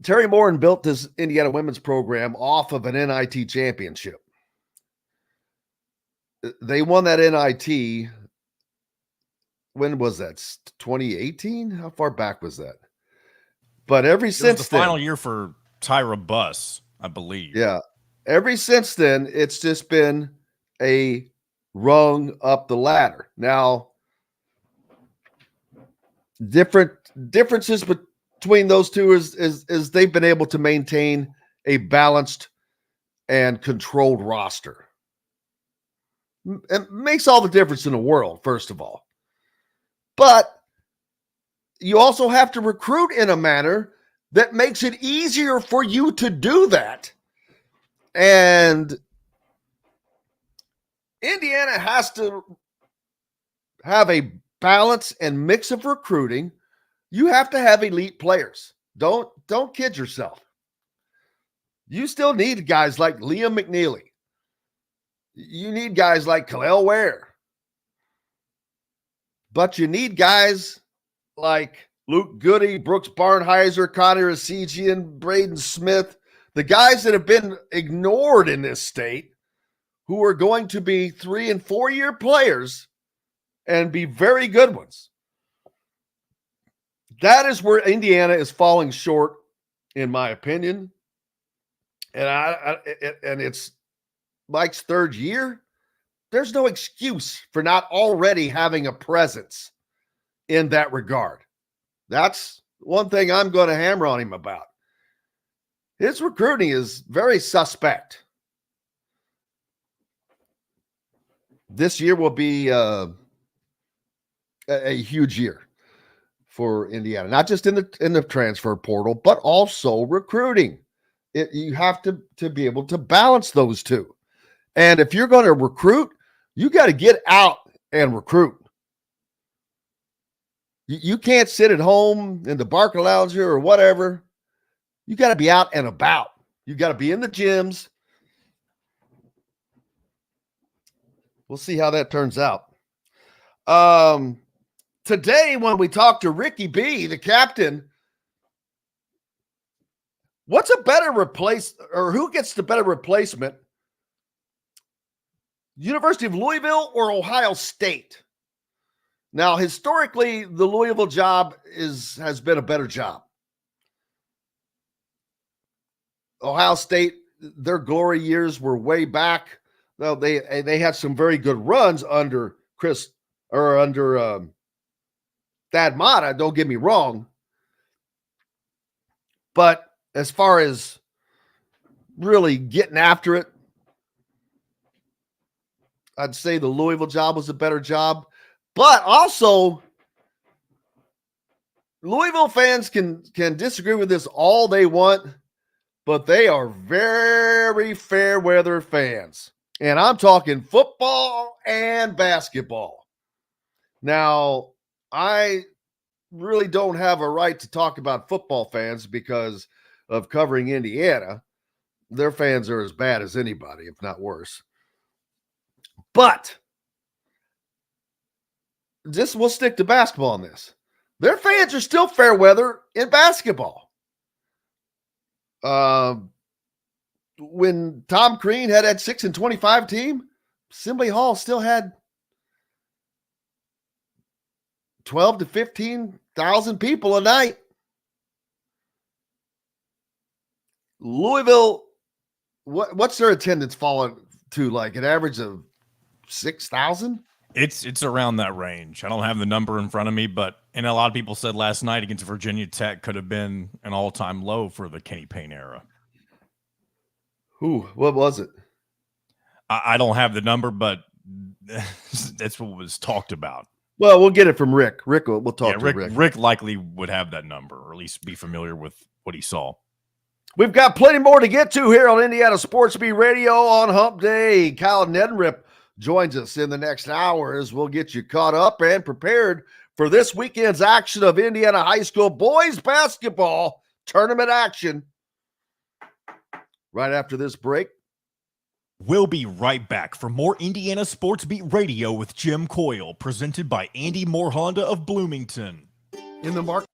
[SPEAKER 6] Terry Morin built this Indiana women's program off of an NIT championship. They won that NIT. When was that? 2018? How far back was that? But since
[SPEAKER 1] the final year for Tyra Buss, I believe.
[SPEAKER 6] Yeah. Ever since then, it's just been a rung up the ladder. Now, differences between those two is they've been able to maintain a balanced and controlled roster. It makes all the difference in the world, first of all. But you also have to recruit in a manner that makes it easier for you to do that. And Indiana has to have a balance and mix of recruiting. You have to have elite players. Don't kid yourself. You still need guys like Liam McNeely. You need guys like Khalil Ware. But you need guys like Luke Goody, Brooks Barnheiser, Connor Esigian, Braden Smith, the guys that have been ignored in this state, who are going to be 3- and 4-year players and be very good ones. That is where Indiana is falling short, in my opinion. And it's Mike's third year. There's no excuse for not already having a presence in that regard. That's one thing I'm going to hammer on him about. His recruiting is very suspect. This year will be a huge year for Indiana, not just in the transfer portal, but also recruiting. You have to be able to balance those two. And if you're going to recruit, you got to get out and recruit. You can't sit at home in the Barker Lounge or whatever. You got to be out and about. You got to be in the gyms. We'll see how that turns out. Today, when we talked to Ricky B, the captain, what's a better who gets the better replacement? University of Louisville or Ohio State? Now, historically, the Louisville job has been a better job. Ohio State, their glory years were way back. Though they had some very good runs under Thad Matta, don't get me wrong. But as far as really getting after it, I'd say the Louisville job was a better job. But also, Louisville fans can disagree with this all they want, but they are very fair weather fans. And I'm talking football and basketball. Now, I really don't have a right to talk about football fans because of covering Indiana. Their fans are as bad as anybody, if not worse. But we'll stick to basketball on this. Their fans are still fair weather in basketball. When Tom Crean had that 6-25 team, Assembly Hall still had 12 to 15,000 people a night. Louisville, what's their attendance falling to? Like an average of 6,000?
[SPEAKER 1] It's around that range. I don't have the number in front of me, and a lot of people said last night against Virginia Tech could have been an all-time low for the Kenny Payne era.
[SPEAKER 6] What was it?
[SPEAKER 1] I don't have the number, but that's what was talked about.
[SPEAKER 6] Well, we'll get it from Rick. We'll talk to Rick.
[SPEAKER 1] Rick likely would have that number, or at least be familiar with what he saw.
[SPEAKER 6] We've got plenty more to get to here on Indiana Sports Beat Radio on Hump Day. Kyle Neddenriep joins us in the next hour as we'll get you caught up and prepared for this weekend's action of Indiana High School boys basketball tournament action. Right after this break.
[SPEAKER 1] We'll be right back for more Indiana Sports Beat Radio with Jim Coyle, presented by Andy Moore Honda of Bloomington.
[SPEAKER 6] In the market.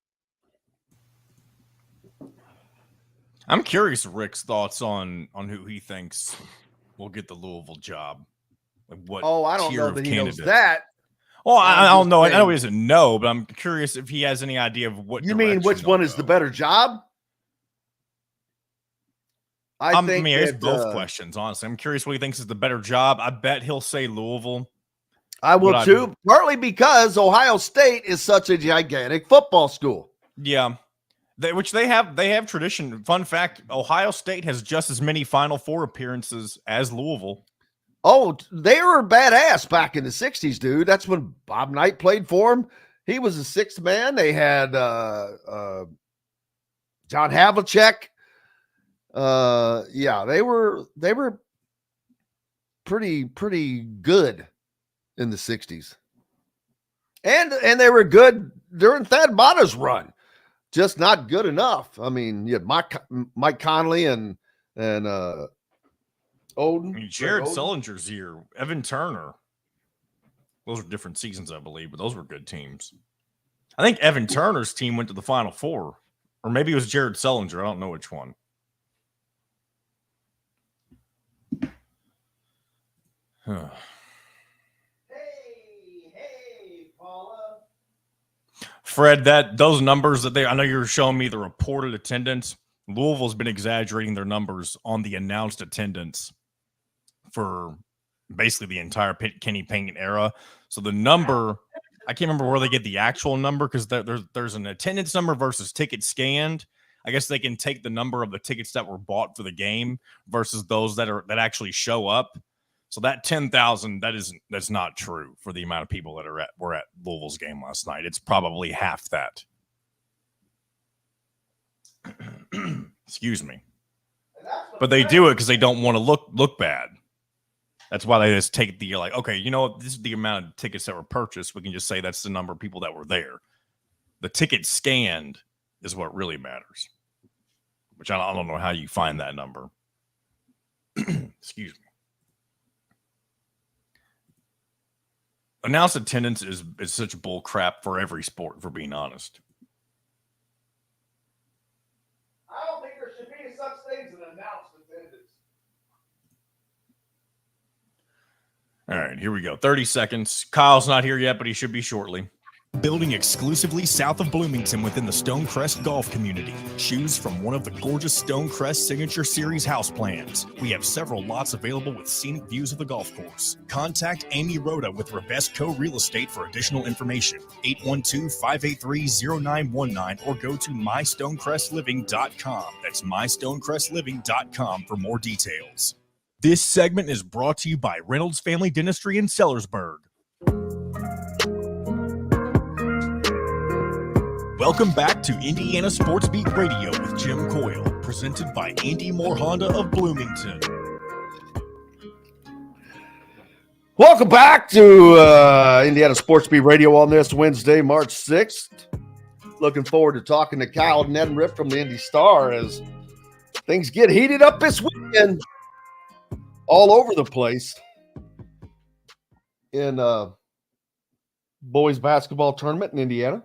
[SPEAKER 1] I'm curious Rick's thoughts on who he thinks will get the Louisville job. Like what
[SPEAKER 6] I don't know that he knows
[SPEAKER 1] candidate.
[SPEAKER 6] that.
[SPEAKER 1] Well, I don't know. I know he doesn't know, but I'm curious if he has any idea of what
[SPEAKER 6] you mean. Which one is the better job?
[SPEAKER 1] I mean, it's both questions, honestly. I'm curious what he thinks is the better job. I bet he'll say Louisville.
[SPEAKER 6] I will too, partly because Ohio State is such a gigantic football school.
[SPEAKER 1] Yeah. Which they have tradition. Fun fact, Ohio State has just as many Final Four appearances as Louisville.
[SPEAKER 6] Oh, they were badass back in the 60s, dude. That's when Bob Knight played for them. He was the sixth man. They had John Havlicek. They were pretty good in the 60s. And they were good during Thad Matta's run, just not good enough. I mean, you had Mike Conley and Odin.
[SPEAKER 1] I mean, Jared Sullinger's year, Evan Turner. Those were different seasons, I believe, but those were good teams. I think Evan Turner's team went to the Final Four, or maybe it was Jared Sullinger. I don't know which one. Huh.
[SPEAKER 5] Hey, Paula.
[SPEAKER 1] Fred, those numbers that I know you're showing me the reported attendance. Louisville's been exaggerating their numbers on the announced attendance for basically the entire Kenny Payne era. So the number, I can't remember where they get the actual number because there's an attendance number versus tickets scanned. I guess they can take the number of the tickets that were bought for the game versus those that actually show up. So that 10,000, that's not true for the amount of people that were at Louisville's game last night. It's probably half that. Excuse me. But they do it because they don't want to look bad. That's why they just take like, okay, you know what? This is the amount of tickets that were purchased. We can just say that's the number of people that were there. The ticket scanned is what really matters, which I don't know how you find that number. Excuse me. Announced attendance is such bull crap for every sport, for being honest.
[SPEAKER 4] I don't think there should be such things as an announced attendance.
[SPEAKER 1] All right, here we go. 30 seconds. Kyle's not here yet, but he should be shortly.
[SPEAKER 8] Building exclusively south of Bloomington within the Stonecrest golf community. Choose from one of the gorgeous Stonecrest Signature Series house plans. We have several lots available with scenic views of the golf course. Contact Amy Rhoda with Rebesco Real Estate for additional information. 812-583-0919 or go to mystonecrestliving.com. That's mystonecrestliving.com for more details. This segment is brought to you by Reynolds Family Dentistry in Sellersburg. Welcome back to Indiana Sports Beat Radio with Jim Coyle, presented by Andy Moore Honda of Bloomington.
[SPEAKER 6] Welcome back to Indiana Sports Beat Radio on this Wednesday, March 6th. Looking forward to talking to Kyle Neddenriep from the Indy Star as things get heated up this weekend all over the place in boys basketball tournament in Indiana.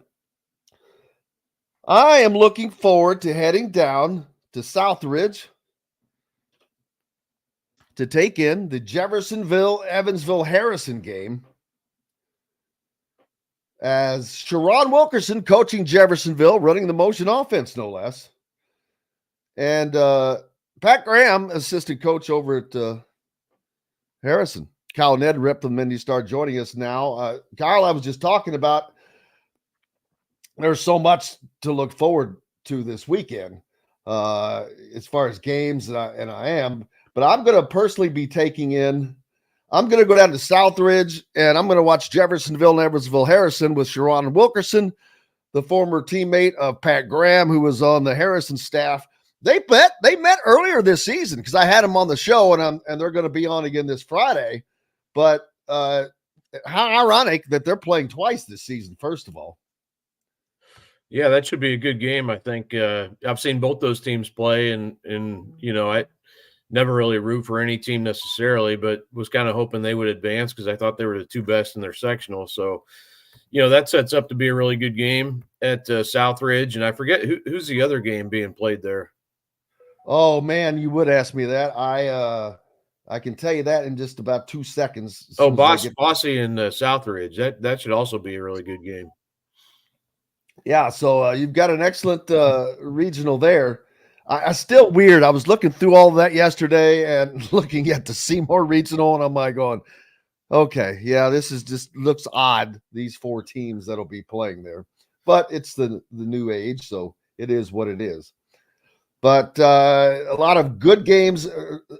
[SPEAKER 6] I am looking forward to heading down to Southridge to take in the Jeffersonville-Evansville-Harrison game as Sharon Wilkerson coaching Jeffersonville, running the motion offense, no less. And Pat Graham, assistant coach over at Harrison. Kyle Neddenriep from the Indy Star joining us now. Kyle, I was just talking about there's so much to look forward to this weekend as far as games, and I am. But I'm going to personally be I'm going to go down to Southridge, and I'm going to watch Jeffersonville and Evansville-Harrison with Sharon Wilkerson, the former teammate of Pat Graham, who was on the Harrison staff. They met earlier this season because I had them on the show, and they're going to be on again this Friday. But how ironic that they're playing twice this season, first of all.
[SPEAKER 9] Yeah, that should be a good game. I think I've seen both those teams play, and you know, I never really root for any team necessarily, but was kind of hoping they would advance because I thought they were the two best in their sectional. So, you know, that sets up to be a really good game at Southridge. And I forget who's the other game being played there.
[SPEAKER 6] Oh man, you would ask me that. I can tell you that in just about 2 seconds.
[SPEAKER 9] Oh, Bossy and Southridge. That should also be a really good game.
[SPEAKER 6] Yeah, so you've got an excellent regional there. I still weird. I was looking through all of that yesterday and looking at the Seymour regional, and I'm like going, okay, yeah, this is just looks odd, these four teams that'll be playing there. But it's the new age, so it is what it is. But a lot of good games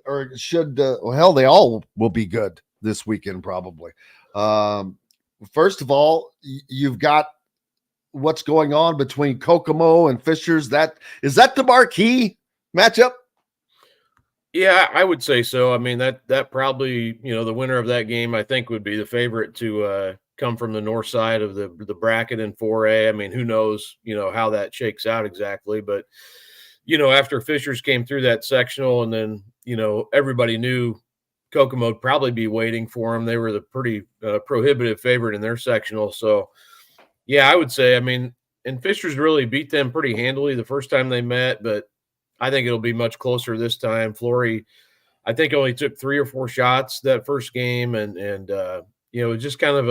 [SPEAKER 6] hell, they all will be good this weekend probably. First of all, you've got what's going on between Kokomo and Fishers. Is that the marquee matchup?
[SPEAKER 9] Yeah, I would say so. I mean, that probably, the winner of that game, I think, would be the favorite to come from the north side of the bracket in 4A. I mean, who knows, how that shakes out exactly. But, after Fishers came through that sectional and then, everybody knew Kokomo would probably be waiting for them. They were the pretty prohibitive favorite in their sectional. So, yeah, I would say, I mean, and Fishers really beat them pretty handily the first time they met, but I think it'll be much closer this time. Flory, I think, only took 3 or 4 shots that first game, and just kind of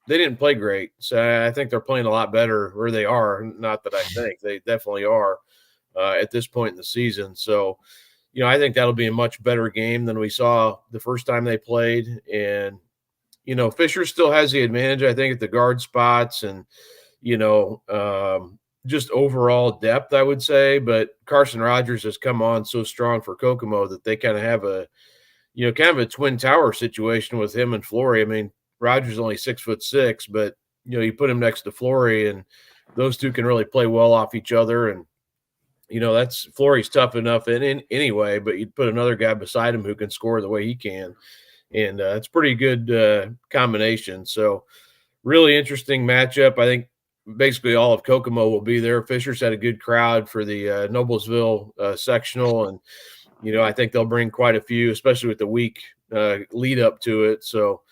[SPEAKER 9] they didn't play great. So I think they're playing a lot better, or they are. Not that I think they definitely are at this point in the season. So, I think that'll be a much better game than we saw the first time they played. And Fisher still has the advantage, I think, at the guard spots and just overall depth, I would say. But Carson Rogers has come on so strong for Kokomo that they kind of have a twin tower situation with him and Flory. I mean, Rogers is only 6'6", but you put him next to Flory, and those two can really play well off each other. And that's Flory's tough enough in anyway, but you'd put another guy beside him who can score the way he can, and it's pretty good combination. So really interesting matchup. I think basically all of Kokomo will be there. Fishers had a good crowd for the Noblesville sectional, and I think they'll bring quite a few, especially with the week lead up to it. So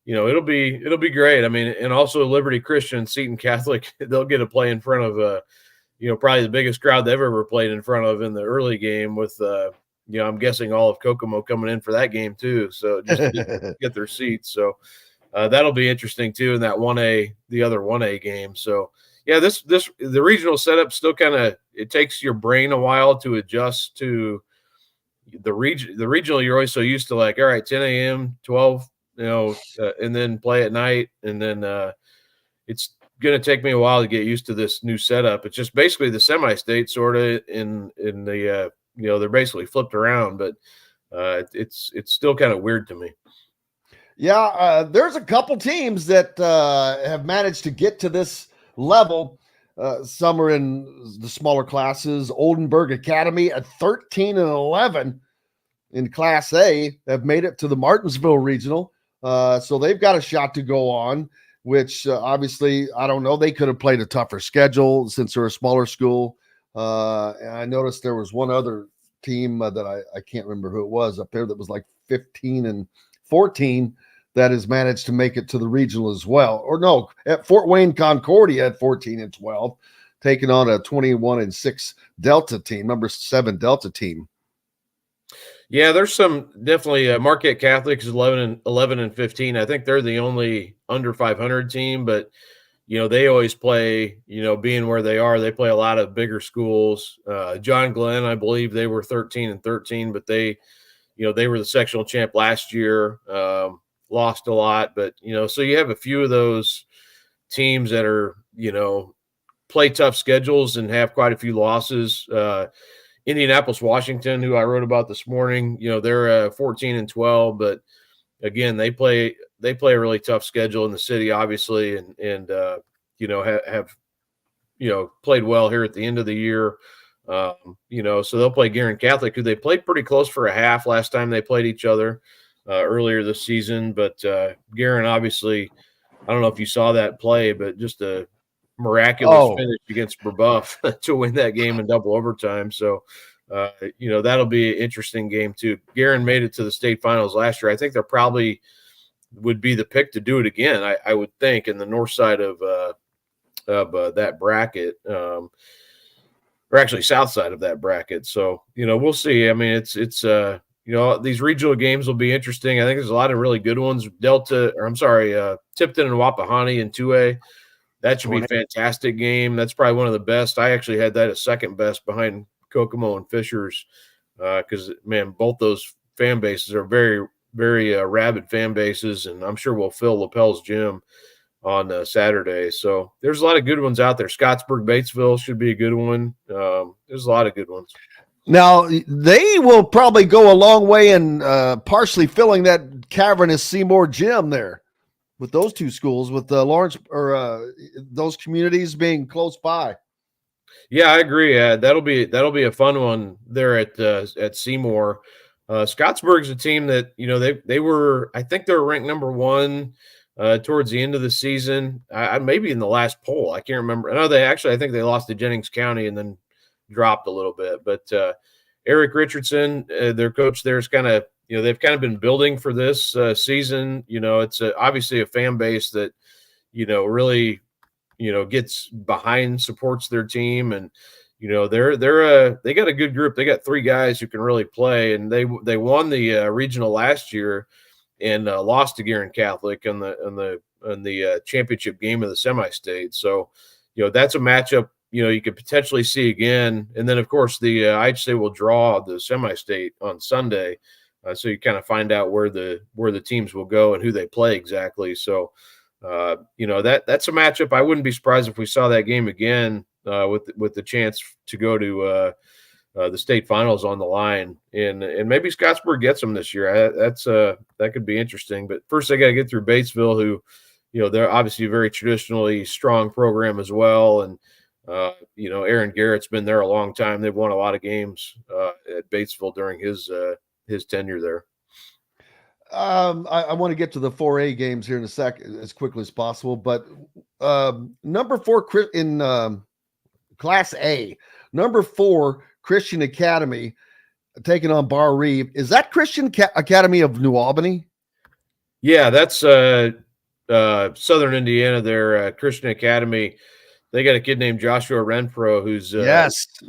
[SPEAKER 9] it'll be great. I mean, and also Liberty Christian, Seton Catholic, they'll get to play in front of probably the biggest crowd they've ever played in front of in the early game with I'm guessing all of Kokomo coming in for that game too. So just get their seats. So that'll be interesting too in that 1A, the other 1A game. So yeah, the regional setup still kind of, it takes your brain a while to adjust to the regional. You're always so used to, like, all right, 10 a.m., 12, and then play at night. And then it's going to take me a while to get used to this new setup. It's just basically the semi-state sort of in the, they're basically flipped around, but it's still kind of weird to me.
[SPEAKER 6] Yeah, there's a couple teams that have managed to get to this level. Some are in the smaller classes. Oldenburg Academy at 13-11 in Class A have made it to the Martinsville Regional. So they've got a shot to go on, which obviously, I don't know, they could have played a tougher schedule since they're a smaller school. And I noticed there was one other team that I can't remember who it was up there that was like 15-14 that has managed to make it to the regional as well. Or no, at Fort Wayne Concordia at 14-12, taking on a 21-6 Delta team, number 7 Delta team.
[SPEAKER 9] Yeah, there's some definitely. Marquette Catholic is 11-15. I think they're the only under 500 team, but they always play. Being where they are, they play a lot of bigger schools. John Glenn, I believe they were 13-13, but they were the sectional champ last year. Lost a lot, but so you have a few of those teams that are play tough schedules and have quite a few losses. Indianapolis Washington, who I wrote about this morning, they're 14-12, but again, they play a really tough schedule in the city, obviously, and have played well here at the end of the year. So they'll play Guerin Catholic, who they played pretty close for a half last time they played each other earlier this season. But Guerin, obviously, I don't know if you saw that play, but just a miraculous finish against Brebeuf to win that game in double overtime. So, that'll be an interesting game too. Guerin made it to the state finals last year. I think they're probably would be the pick to do it again. I would think in the north side of that bracket, or actually south side of that bracket. So, we'll see. I mean, it's these regional games will be interesting. I think there's a lot of really good ones. Tipton and Wapahani in 2A. That should be a fantastic game. That's probably one of the best. I actually had that as second best behind Kokomo and Fishers because, man, both those fan bases are very, very rabid fan bases, and I'm sure we'll fill Lapel's gym on Saturday. So there's a lot of good ones out there. Scottsburg, Batesville should be a good one. There's a lot of good ones.
[SPEAKER 6] Now, they will probably go a long way in partially filling that cavernous Seymour gym there with those two schools, with Lawrence or those communities being close by.
[SPEAKER 9] Yeah, I agree. That'll be a fun one there at Seymour. Scottsburg's a team that they were, I think they were ranked number one towards the end of the season. Maybe in the last poll, I can't remember. I know I think they lost to Jennings County and then dropped a little bit. But Eric Richardson, their coach there, is kind of they've kind of been building for this season. It's obviously a fan base that really gets behind, supports their team, and they got a good group. They got three guys who can really play, and they won the regional last year and lost to Guerin Catholic in the championship game of the semi-state. So that's a matchup you could potentially see again. And then of course the IHSA will draw the semi-state on Sunday, so you kind of find out where the teams will go and who they play exactly. So that's a matchup. I wouldn't be surprised if we saw that game again with the chance to go to the state finals on the line, and maybe Scottsburg gets them this year. That could be interesting. But first, they got to get through Batesville, who they're obviously a very traditionally strong program as well, and Aaron Garrett's been there a long time. They've won a lot of games at Batesville during his tenure there.
[SPEAKER 6] I want to get to the 4A games here in a sec as quickly as possible, but number 4 in Class A, number 4 Christian Academy taking on Bar Reeve. Is that Christian Academy of New Albany?
[SPEAKER 9] Yeah, that's Southern Indiana. Their Christian Academy. They got a kid named Joshua Renfro who's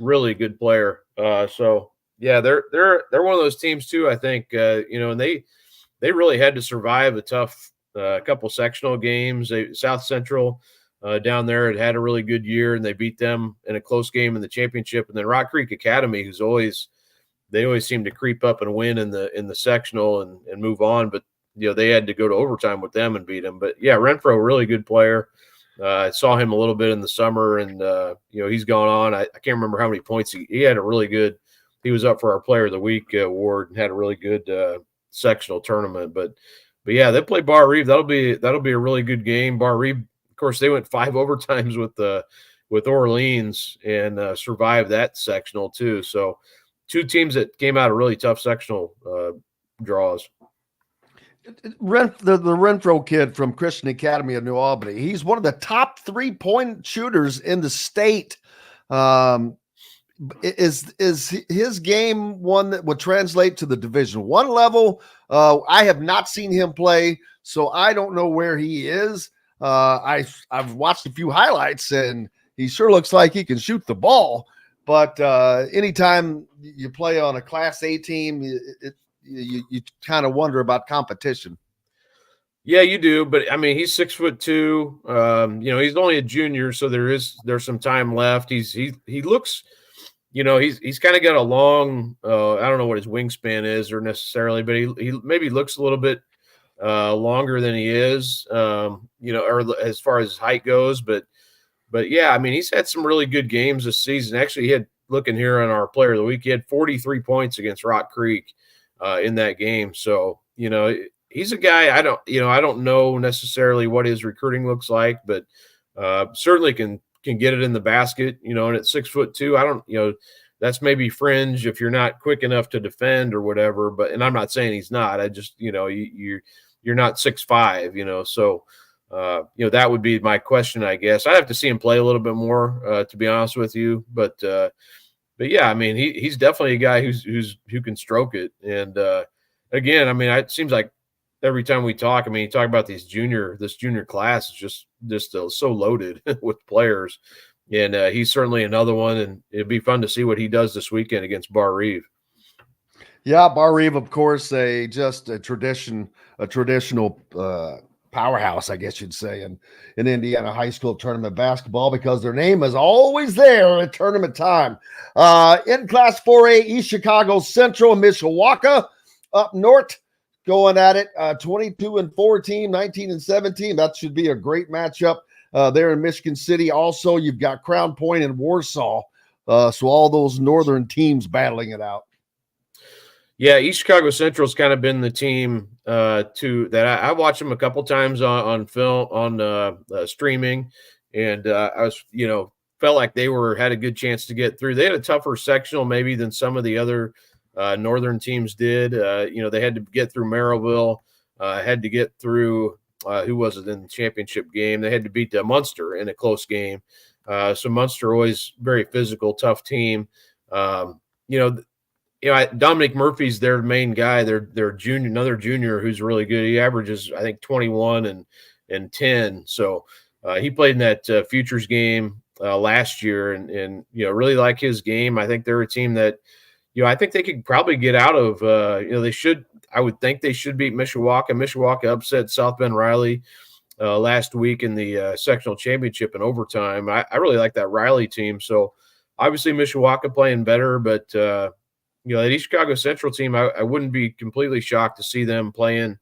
[SPEAKER 9] really good player. So yeah, they're one of those teams too. I think and they really had to survive a tough couple sectional games. South Central down there had a really good year, and they beat them in a close game in the championship. And then Rock Creek Academy, they always seem to creep up and win in the sectional and move on. But they had to go to overtime with them and beat them. But yeah, Renfro, really good player. I saw him a little bit in the summer, and he's gone on. I can't remember how many points he had. He was up for our Player of the Week award and had a really good sectional tournament. But yeah, they play Bar Reeve. That'll be a really good game. Bar Reeve, of course, they went 5 overtimes with Orleans and survived that sectional too. So 2 teams that came out of really tough sectional draws.
[SPEAKER 6] The Renfro kid from Christian Academy of New Albany, he's one of the top 3-point shooters in the state. Is his game one that would translate to the Division I level? I have not seen him play, so I don't know where he is. I've watched a few highlights, and he sure looks like he can shoot the ball. But anytime you play on a Class A team, you kind of wonder about competition.
[SPEAKER 9] Yeah, you do. But I mean, he's 6'2". He's only a junior, so there's some time left. He looks, he's kind of got a long, I don't know what his wingspan is or necessarily, but he maybe looks a little bit longer than he is, or as far as his height goes. But yeah, I mean, he's had some really good games this season. Actually, he had, looking here on our Player of the Week, he had 43 points against Rock Creek in that game. So, he's a guy, I don't know necessarily what his recruiting looks like, but certainly can get it in the basket, and at 6'2", that's maybe fringe if you're not quick enough to defend or whatever. But, and I'm not saying he's not, I just, you're not 6'5", so, that would be my question, I guess. I'd have to see him play a little bit more, to be honest with you. But yeah, I mean, he's definitely a guy who can stroke it. And again, I mean, it seems like every time we talk, I mean, you talk about this junior class is just so loaded with players, and he's certainly another one. And it'd be fun to see what he does this weekend against Bar Reeve.
[SPEAKER 6] Yeah, Bar Reeve, of course, a traditional powerhouse, I guess you'd say, in Indiana high school tournament basketball, because their name is always there at tournament time. In Class 4A, East Chicago Central and Mishawaka up north going at it. 22-14, 19-17. That should be a great matchup there in Michigan City. Also, you've got Crown Point and Warsaw. So all those northern teams battling it out.
[SPEAKER 9] Yeah, East Chicago Central's kind of been the team I watched them a couple times on film, on streaming, and I was, felt like they had a good chance to get through. They had a tougher sectional maybe than some of the other northern teams did. They had to get through Merrillville, had to get through who was it in the championship game? They had to beat Munster in a close game. So Munster always very physical, tough team. Dominic Murphy's their main guy. Their junior, another junior who's really good. He averages, I think, 21 and 10. So he played in that futures game last year, and really like his game. I think they're a team that, I think they could probably get out of. They should. I would think they should beat Mishawaka. Mishawaka upset South Bend Riley last week in the sectional championship in overtime. I really like that Riley team. So obviously Mishawaka playing better, but that East Chicago Central team, I wouldn't be completely shocked to see them playing,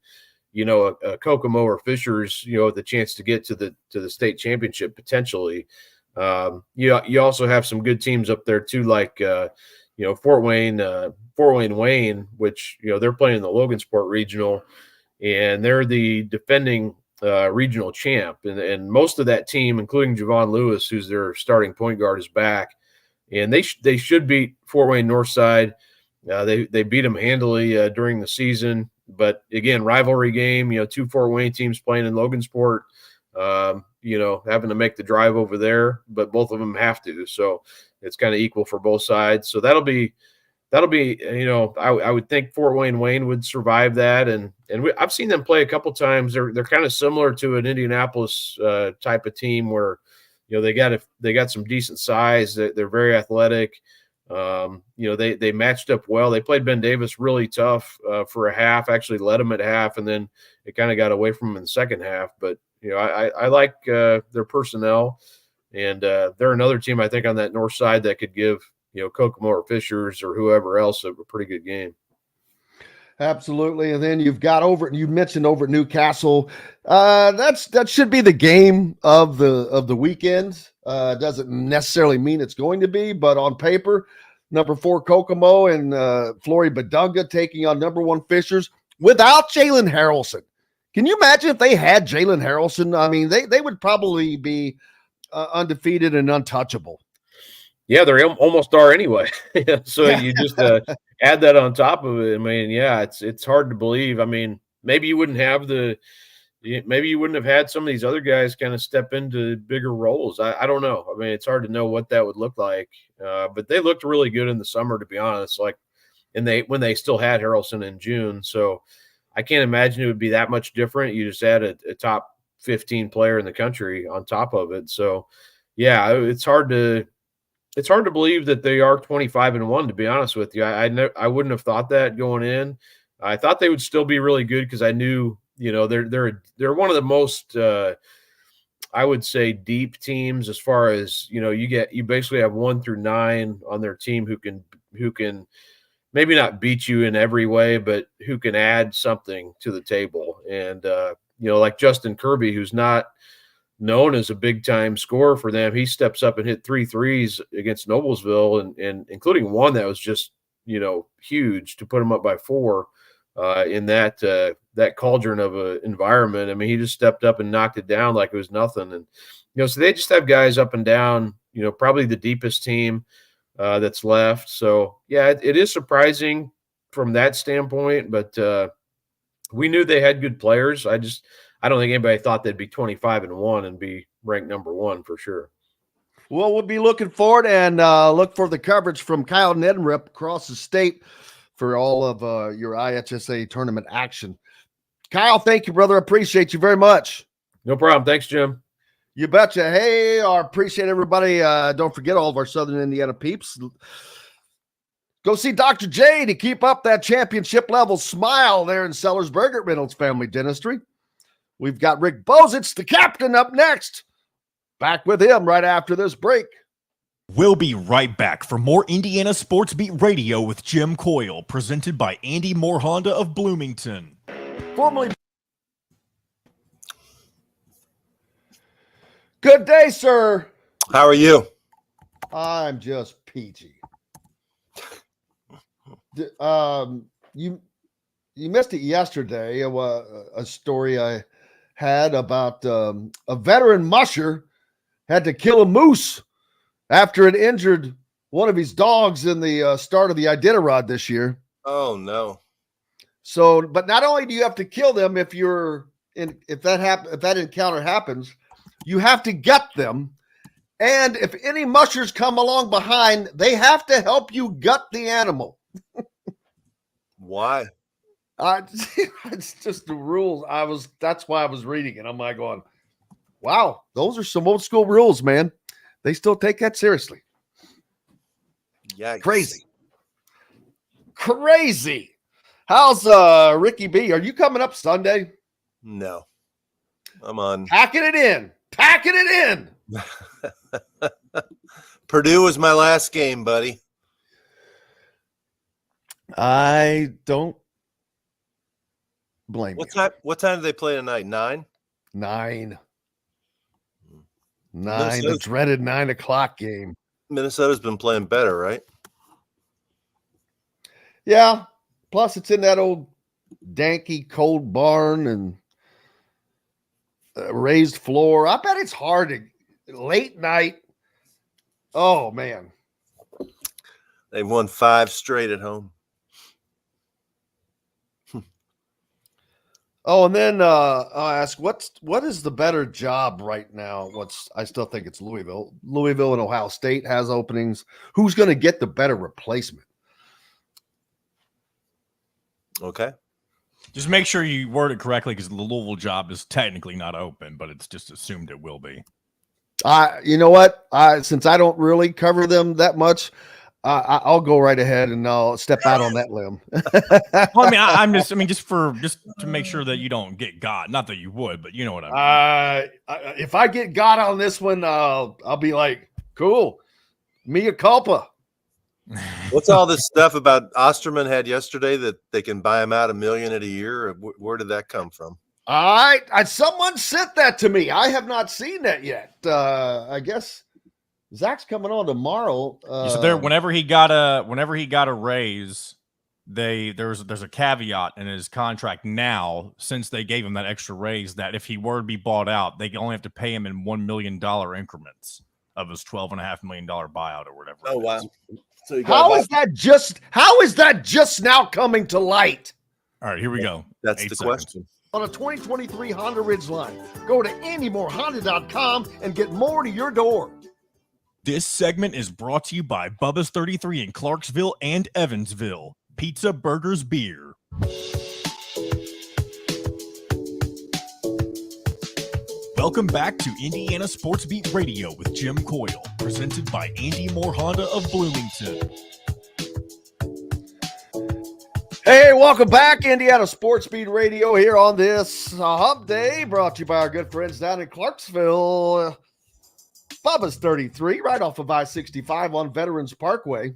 [SPEAKER 9] a Kokomo or Fishers, the chance to get to the state championship potentially. You also have some good teams up there too, like Fort Wayne, which they're playing the Logansport Regional, and they're the defending regional champ, and most of that team, including Javon Lewis, who's their starting point guard, is back, and they should beat Fort Wayne Northside. They beat them handily during the season, but again, rivalry game. Two Fort Wayne teams playing in Logansport. Having to make the drive over there, but both of them have to. So it's kind of equal for both sides. So that'll be, I would think Fort Wayne would survive that. And I've seen them play a couple times. They're kind of similar to an Indianapolis type of team where, they got some decent size. They're very athletic. They matched up well. They played Ben Davis really tough for a half, actually led them at half, and then it kind of got away from them in the second half. But I like their personnel, and they're another team I think on that north side that could give Kokomo or Fishers or whoever else a pretty good game.
[SPEAKER 6] Absolutely. And then you've got you mentioned over at Newcastle. That should be the game of the weekend. Doesn't necessarily mean it's going to be, but on paper, number 4 Kokomo and Flory Badunga taking on number 1 Fishers without Jalen Harrelson. Can you imagine if they had Jalen Harrelson? I mean, they would probably be undefeated and untouchable.
[SPEAKER 9] Yeah, they almost are anyway. So you just add that on top of it. I mean, yeah, it's hard to believe. I mean, maybe you wouldn't have had some of these other guys kind of step into bigger roles. I don't know. I mean, it's hard to know what that would look like. But they looked really good in the summer, to be honest. When they still had Harrelson in June. So I can't imagine it would be that much different. You just add a top 15 player in the country on top of it. So yeah, it's hard to believe that they are 25-1, to be honest with you. I wouldn't have thought that going in. I thought they would still be really good because I knew, they're one of the most, I would say, deep teams as far as, you basically have 1 through 9 on their team who can maybe not beat you in every way, but who can add something to the table. And, like Justin Kirby, who's not known as a big time scorer for them, he steps up and hit 3 threes against Noblesville, and including one that was just, huge to put him up by 4 in that cauldron of an environment. I mean, he just stepped up and knocked it down like it was nothing. And, so they just have guys up and down, probably the deepest team that's left. So yeah, it is surprising from that standpoint, but we knew they had good players. I don't think anybody thought they'd be 25-1 and be ranked number 1 for sure.
[SPEAKER 6] Well, we'll be looking forward and look for the coverage from Kyle Neddenriep across the state for all of your IHSA tournament action. Kyle, thank you, brother. Appreciate you very much.
[SPEAKER 9] No problem. Thanks, Jim.
[SPEAKER 6] You betcha. Hey, I appreciate everybody. Don't forget all of our Southern Indiana peeps. Go see Dr. J to keep up that championship level smile there in Sellersburg at Reynolds Family Dentistry. We've got Rick Bozich, the captain, up next. Back with him right after this break.
[SPEAKER 8] We'll be right back for more Indiana Sports Beat Radio with Jim Coyle, presented by Andy Moore Honda of Bloomington.
[SPEAKER 6] Formerly. Good day, sir.
[SPEAKER 10] How are you?
[SPEAKER 6] I'm just peachy. You missed it yesterday. A story I had about a veteran musher had to kill a moose after it injured one of his dogs in the start of the Iditarod this year.
[SPEAKER 10] Oh no.
[SPEAKER 6] So, but not only do you have to kill them if that encounter happens, you have to gut them. And if any mushers come along behind, they have to help you gut the animal.
[SPEAKER 10] Why?
[SPEAKER 6] It's just the rules. That's why I was reading it. I'm like going, wow, those are some old school rules, man. They still take that seriously.
[SPEAKER 10] Yeah.
[SPEAKER 6] Crazy. How's Ricky B? Are you coming up Sunday?
[SPEAKER 10] No. I'm on.
[SPEAKER 6] Packing it in.
[SPEAKER 10] Purdue was my last game, buddy.
[SPEAKER 6] I don't blame you.
[SPEAKER 10] What time do they play tonight? 9?
[SPEAKER 6] 9. The dreaded 9 o'clock game.
[SPEAKER 10] Minnesota's been playing better, right?
[SPEAKER 6] Yeah. Plus, it's in that old danky cold barn and raised floor. I bet it's hard to late night. Oh man,
[SPEAKER 10] they've won 5 straight at home.
[SPEAKER 6] Oh, and then I'll ask, what is the better job right now? I still think it's Louisville. Louisville and Ohio State has openings. Who's going to get the better replacement?
[SPEAKER 10] Okay.
[SPEAKER 1] Just make sure you word it correctly because the Louisville job is technically not open, but it's just assumed it will be.
[SPEAKER 6] You know what? Since I don't really cover them that much, I'll go right ahead and I'll step out on that limb.
[SPEAKER 1] Well, I mean, just to make sure that you don't get got. Not that you would, but you know what I mean.
[SPEAKER 6] If I get got on this one, I'll be like, cool, mea culpa.
[SPEAKER 10] What's all this stuff about Osterman had yesterday that they can buy him out $1 million a year? Where did that come from?
[SPEAKER 6] Someone sent that to me. I have not seen that yet. I guess Zach's coming on tomorrow.
[SPEAKER 1] So there, whenever he got a raise, there's a caveat in his contract now, since they gave him that extra raise, that if he were to be bought out, they only have to pay him in $1 million increments of his $12.5 million buyout or whatever.
[SPEAKER 10] Oh wow! So
[SPEAKER 6] how is that just now coming to light?
[SPEAKER 1] All right, here we go.
[SPEAKER 10] That's the question.
[SPEAKER 4] On a 2023 Honda Ridgeline, go to anymoreHonda.com and get more to your door.
[SPEAKER 8] This segment is brought to you by Bubba's 33 in Clarksville and Evansville. Pizza, burgers, beer. Welcome back to Indiana Sports Beat Radio with Jim Coyle, presented by Andy Moore Honda of Bloomington.
[SPEAKER 6] Hey, welcome back, Indiana Sports Beat Radio here on this Hump Day, brought to you by our good friends down in Clarksville. Bubba's 33, right off of I-65 on Veterans Parkway.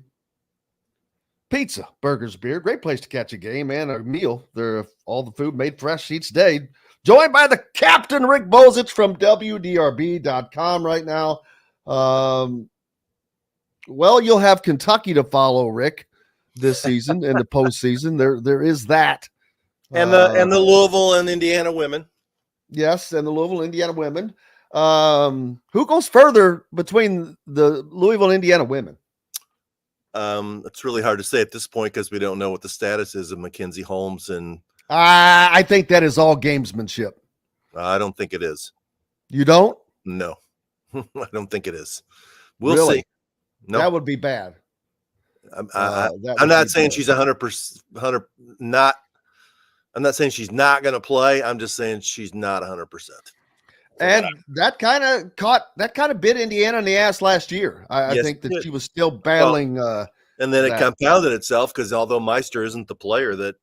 [SPEAKER 6] Pizza, burgers, beer, great place to catch a game and a meal. They're all the food made fresh each day. Joined by the Captain Rick Bozich from WDRB.com right now. Well, you'll have Kentucky to follow, Rick, this season in the postseason. There is that.
[SPEAKER 10] And the Louisville and Indiana women.
[SPEAKER 6] Yes, and the Louisville, Indiana women. Who goes further between the Louisville and Indiana women?
[SPEAKER 10] It's really hard to say at this point because we don't know what the status is of Mackenzie Holmes, and
[SPEAKER 6] I think that is all gamesmanship.
[SPEAKER 10] I don't think it is.
[SPEAKER 6] You don't?
[SPEAKER 10] No, I don't think it is. We'll
[SPEAKER 6] really?
[SPEAKER 10] See. No,
[SPEAKER 6] that would be bad.
[SPEAKER 10] I'm not saying she's 100%. Not. I'm not saying she's not going to play. I'm just saying she's not 100%.
[SPEAKER 6] And that kind of bit Indiana in the ass last year. I think that she was still battling.
[SPEAKER 10] And then it compounded itself because although Meister isn't the player that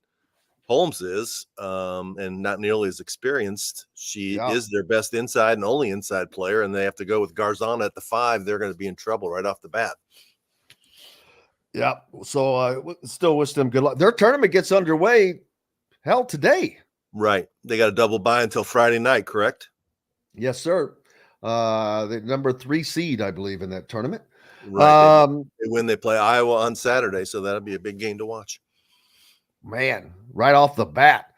[SPEAKER 10] Holmes is, and not nearly as experienced, she is their best inside and only inside player, and they have to go with Garzana at the 5. They're going to be in trouble right off the bat.
[SPEAKER 6] Yeah. So I still wish them good luck. Their tournament gets underway, today.
[SPEAKER 10] Right. They got a double bye until Friday night, correct?
[SPEAKER 6] Yes, sir. The number 3 seed, I believe, in that tournament.
[SPEAKER 10] Right. They play Iowa on Saturday, so that'll be a big game to watch.
[SPEAKER 6] Man, right off the bat.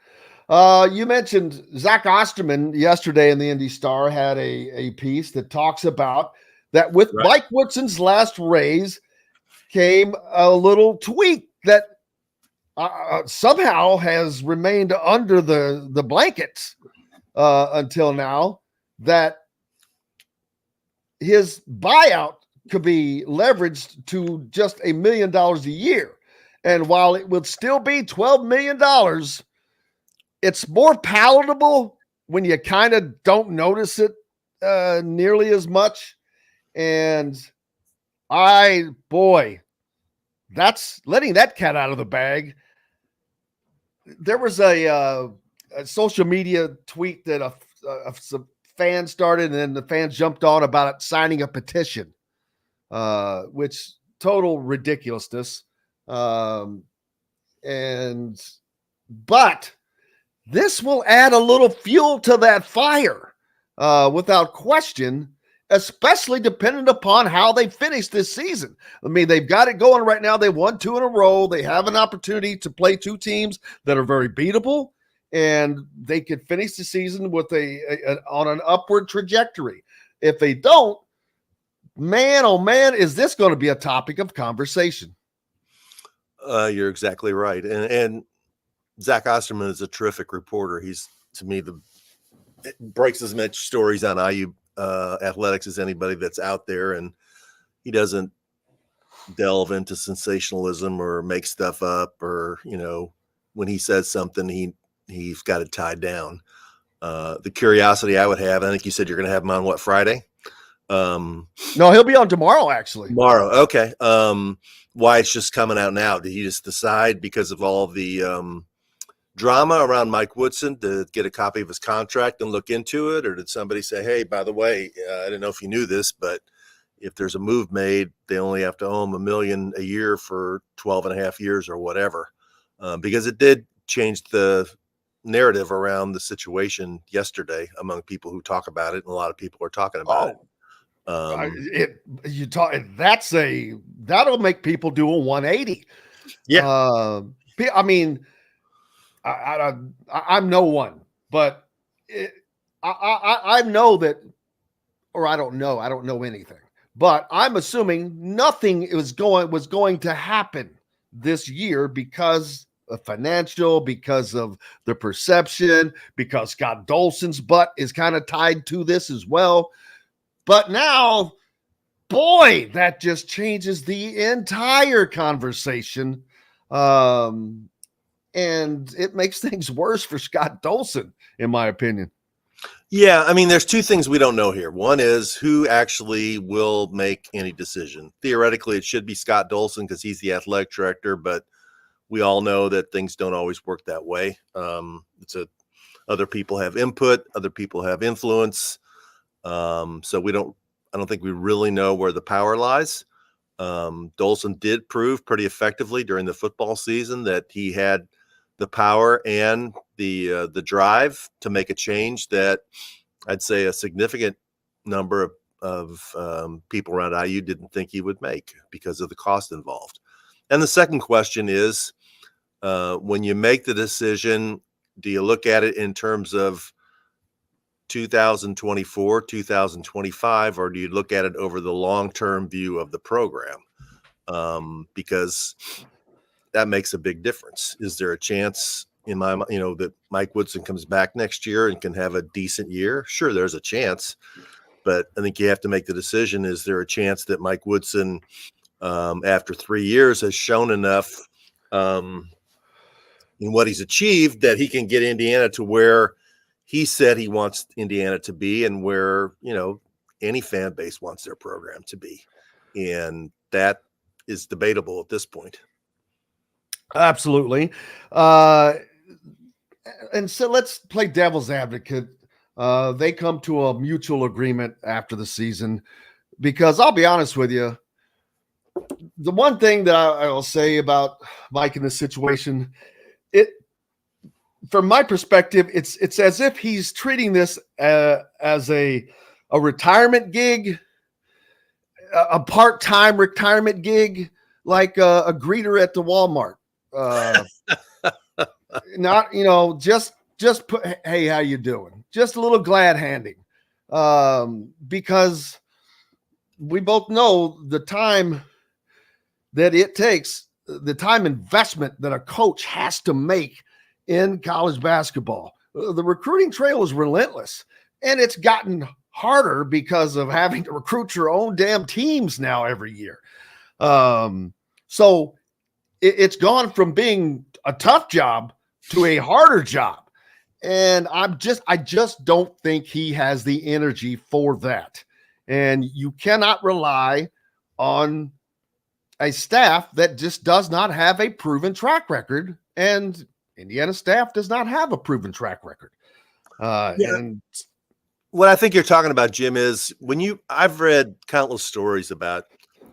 [SPEAKER 6] You mentioned Zach Osterman yesterday in the Indy Star had a piece that talks about that with Mike Woodson's last raise came a little tweak that somehow has remained under the blankets until now, that his buyout could be leveraged to just $1 million a year. And while it would still be $12 million, it's more palatable when you kind of don't notice it nearly as much. And that's letting that cat out of the bag. There was a social media tweet that a fan started, and then the fans jumped on about it signing a petition, which total ridiculousness. But this will add a little fuel to that fire, without question, especially dependent upon how they finish this season. I mean, they've got it going right now. They won 2 in a row. They have an opportunity to play 2 teams that are very beatable, and they could finish the season with on an upward trajectory. If they don't, man, oh man, is this going to be a topic of conversation?
[SPEAKER 10] You're exactly right. And Zach Osterman is a terrific reporter. He's, to me, breaks as much stories on IU athletics as anybody that's out there, and he doesn't delve into sensationalism or make stuff up, or when he says something, he's got it tied down. The curiosity I would have, I think you said you're going to have him on what, Friday?
[SPEAKER 6] No, he'll be on tomorrow, actually.
[SPEAKER 10] Tomorrow, okay. Why it's just coming out now? Did he just decide because of all the drama around Mike Woodson to get a copy of his contract and look into it? Or did somebody say, hey, by the way, I don't know if you knew this, but if there's a move made, they only have to owe him $1 million a year for 12 and a half years or whatever. Because it did change the narrative around the situation yesterday among people who talk about it, and a lot of people are talking about it.
[SPEAKER 6] That'll make people do a 180.
[SPEAKER 10] Yeah.
[SPEAKER 6] I mean, I'm no one, but I know that, or I don't know anything, but I'm assuming nothing was going to happen this year because of financial, because of the perception, because Scott Dolson's butt is kind of tied to this as well. But now, boy, that just changes the entire conversation. And it makes things worse for Scott Dolson, in my opinion.
[SPEAKER 10] Yeah, I mean, there's 2 things we don't know here. One is who actually will make any decision. Theoretically, it should be Scott Dolson because he's the athletic director, but we all know that things don't always work that way. Other people have input, other people have influence. So I don't think we really know where the power lies. Dolson did prove pretty effectively during the football season that he had the power and the drive to make a change that I'd say a significant number of people around IU didn't think he would make because of the cost involved. And the second question is, when you make the decision, do you look at it in terms of 2024, 2025, or do you look at it over the long-term view of the program? Because that makes a big difference. Is there a chance in my, that Mike Woodson comes back next year and can have a decent year? Sure, there's a chance, but I think you have to make the decision. Is there a chance that Mike Woodson, after 3 years, has shown enough in what he's achieved that he can get Indiana to where he said he wants Indiana to be, and where, any fan base wants their program to be. And that is debatable at this point.
[SPEAKER 6] Absolutely. And so let's play devil's advocate. They come to a mutual agreement after the season, because I'll be honest with you, the one thing that I will say about Mike in this situation, from my perspective, it's as if he's treating this as a retirement gig, a part-time retirement gig, like a greeter at the Walmart. Not, just put, hey, how you doing? Just a little glad handing. Because we both know the time that it takes, the time investment that a coach has to make in college basketball. The recruiting trail is relentless, and it's gotten harder because of having to recruit your own damn teams now every year. So it's gone from being a tough job to a harder job. And I just don't think he has the energy for that. And you cannot rely on a staff that just does not have a proven track record. And Indiana staff does not have a proven track record. And
[SPEAKER 10] what I think you're talking about, Jim, is I've read countless stories about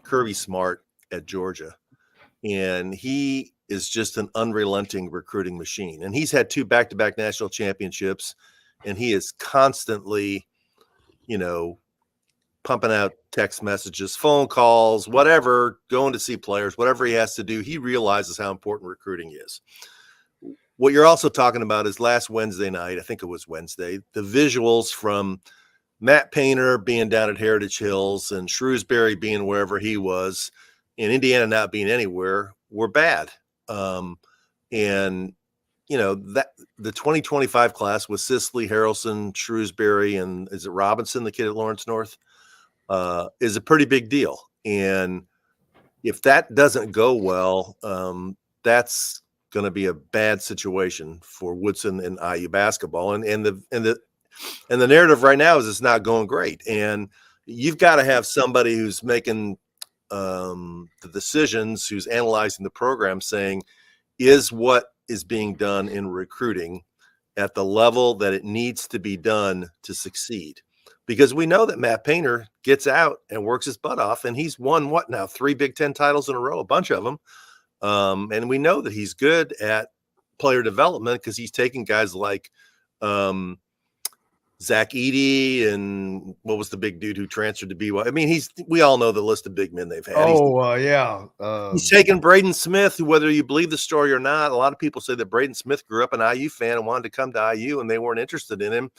[SPEAKER 10] Kirby Smart at Georgia, and he is just an unrelenting recruiting machine. And he's had 2 back-to-back national championships, and he is constantly, pumping out text messages, phone calls, whatever, going to see players, whatever he has to do. He realizes how important recruiting is. What you're also talking about is last Wednesday night, I think it was Wednesday, the visuals from Matt Painter being down at Heritage Hills and Shrewsbury being wherever he was and Indiana not being anywhere were bad. And that the 2025 class was Sisley, Harrelson, Shrewsbury, and is it Robinson, the kid at Lawrence North, is a pretty big deal. And if that doesn't go well, that's going to be a bad situation for Woodson and IU basketball. And the narrative right now is it's not going great. And you've got to have somebody who's making the decisions, who's analyzing the program, saying, is what is being done in recruiting at the level that it needs to be done to succeed? Because we know that Matt Painter gets out and works his butt off, and he's won 3 Big Ten titles in a row, a bunch of them. And we know that he's good at player development because he's taking guys like Zach Edey and what was the big dude who transferred to BYU? I mean, we all know the list of big men they've had. He's taken Braden Smith, who, whether you believe the story or not, a lot of people say that Braden Smith grew up an IU fan and wanted to come to IU, and they weren't interested in him.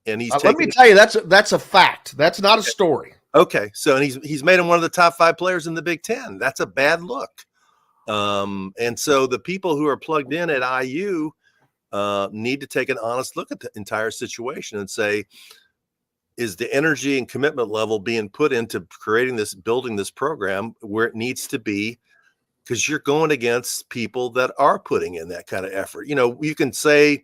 [SPEAKER 10] And
[SPEAKER 6] let me tell you, that's a fact. That's not a story.
[SPEAKER 10] Okay, so and he's made him one of the top 5 players in the Big Ten. That's a bad look. And so the people who are plugged in at IU need to take an honest look at the entire situation and say, is the energy and commitment level being put into building this program where it needs to be? Because you're going against people that are putting in that kind of effort. You can say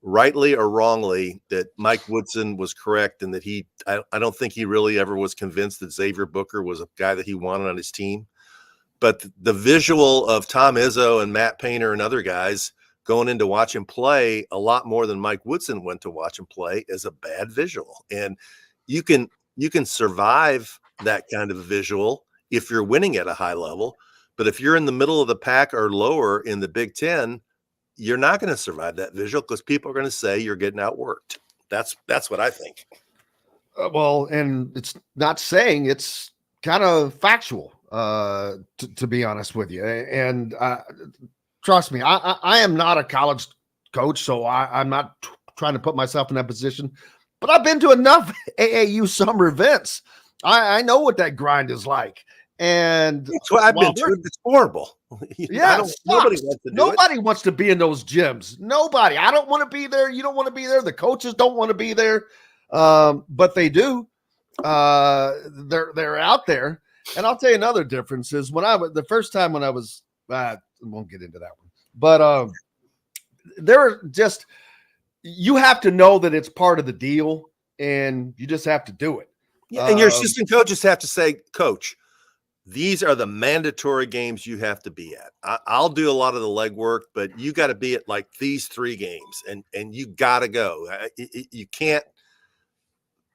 [SPEAKER 10] rightly or wrongly that Mike Woodson was correct and that I don't think he really ever was convinced that Xavier Booker was a guy that he wanted on his team. But the visual of Tom Izzo and Matt Painter and other guys going in to watch him play a lot more than Mike Woodson went to watch him play is a bad visual. And you can survive that kind of visual if you're winning at a high level. But if you're in the middle of the pack or lower in the Big Ten, you're not going to survive that visual because people are going to say you're getting outworked. That's what I think.
[SPEAKER 6] And it's not saying, it's kind of factual, to be honest with you. And trust me, I am not a college coach, so I'm not trying to put myself in that position. But I've been to enough AAU summer events. I know what that grind is like. And
[SPEAKER 10] that's what I've been through. It's horrible.
[SPEAKER 6] Yeah, nobody wants to be in those gyms. Nobody. I don't want to be there. You don't want to be there. The coaches don't want to be there, but they do. They're out there. And I'll tell you another difference is the first time when I was. I won't get into that one, but you have to know that it's part of the deal, and you just have to do it.
[SPEAKER 10] Yeah, and your assistant coaches have to say, Coach, these are the mandatory games you have to be at. I'll do a lot of the legwork, but you got to be at like these 3 games, and you got to go. You can't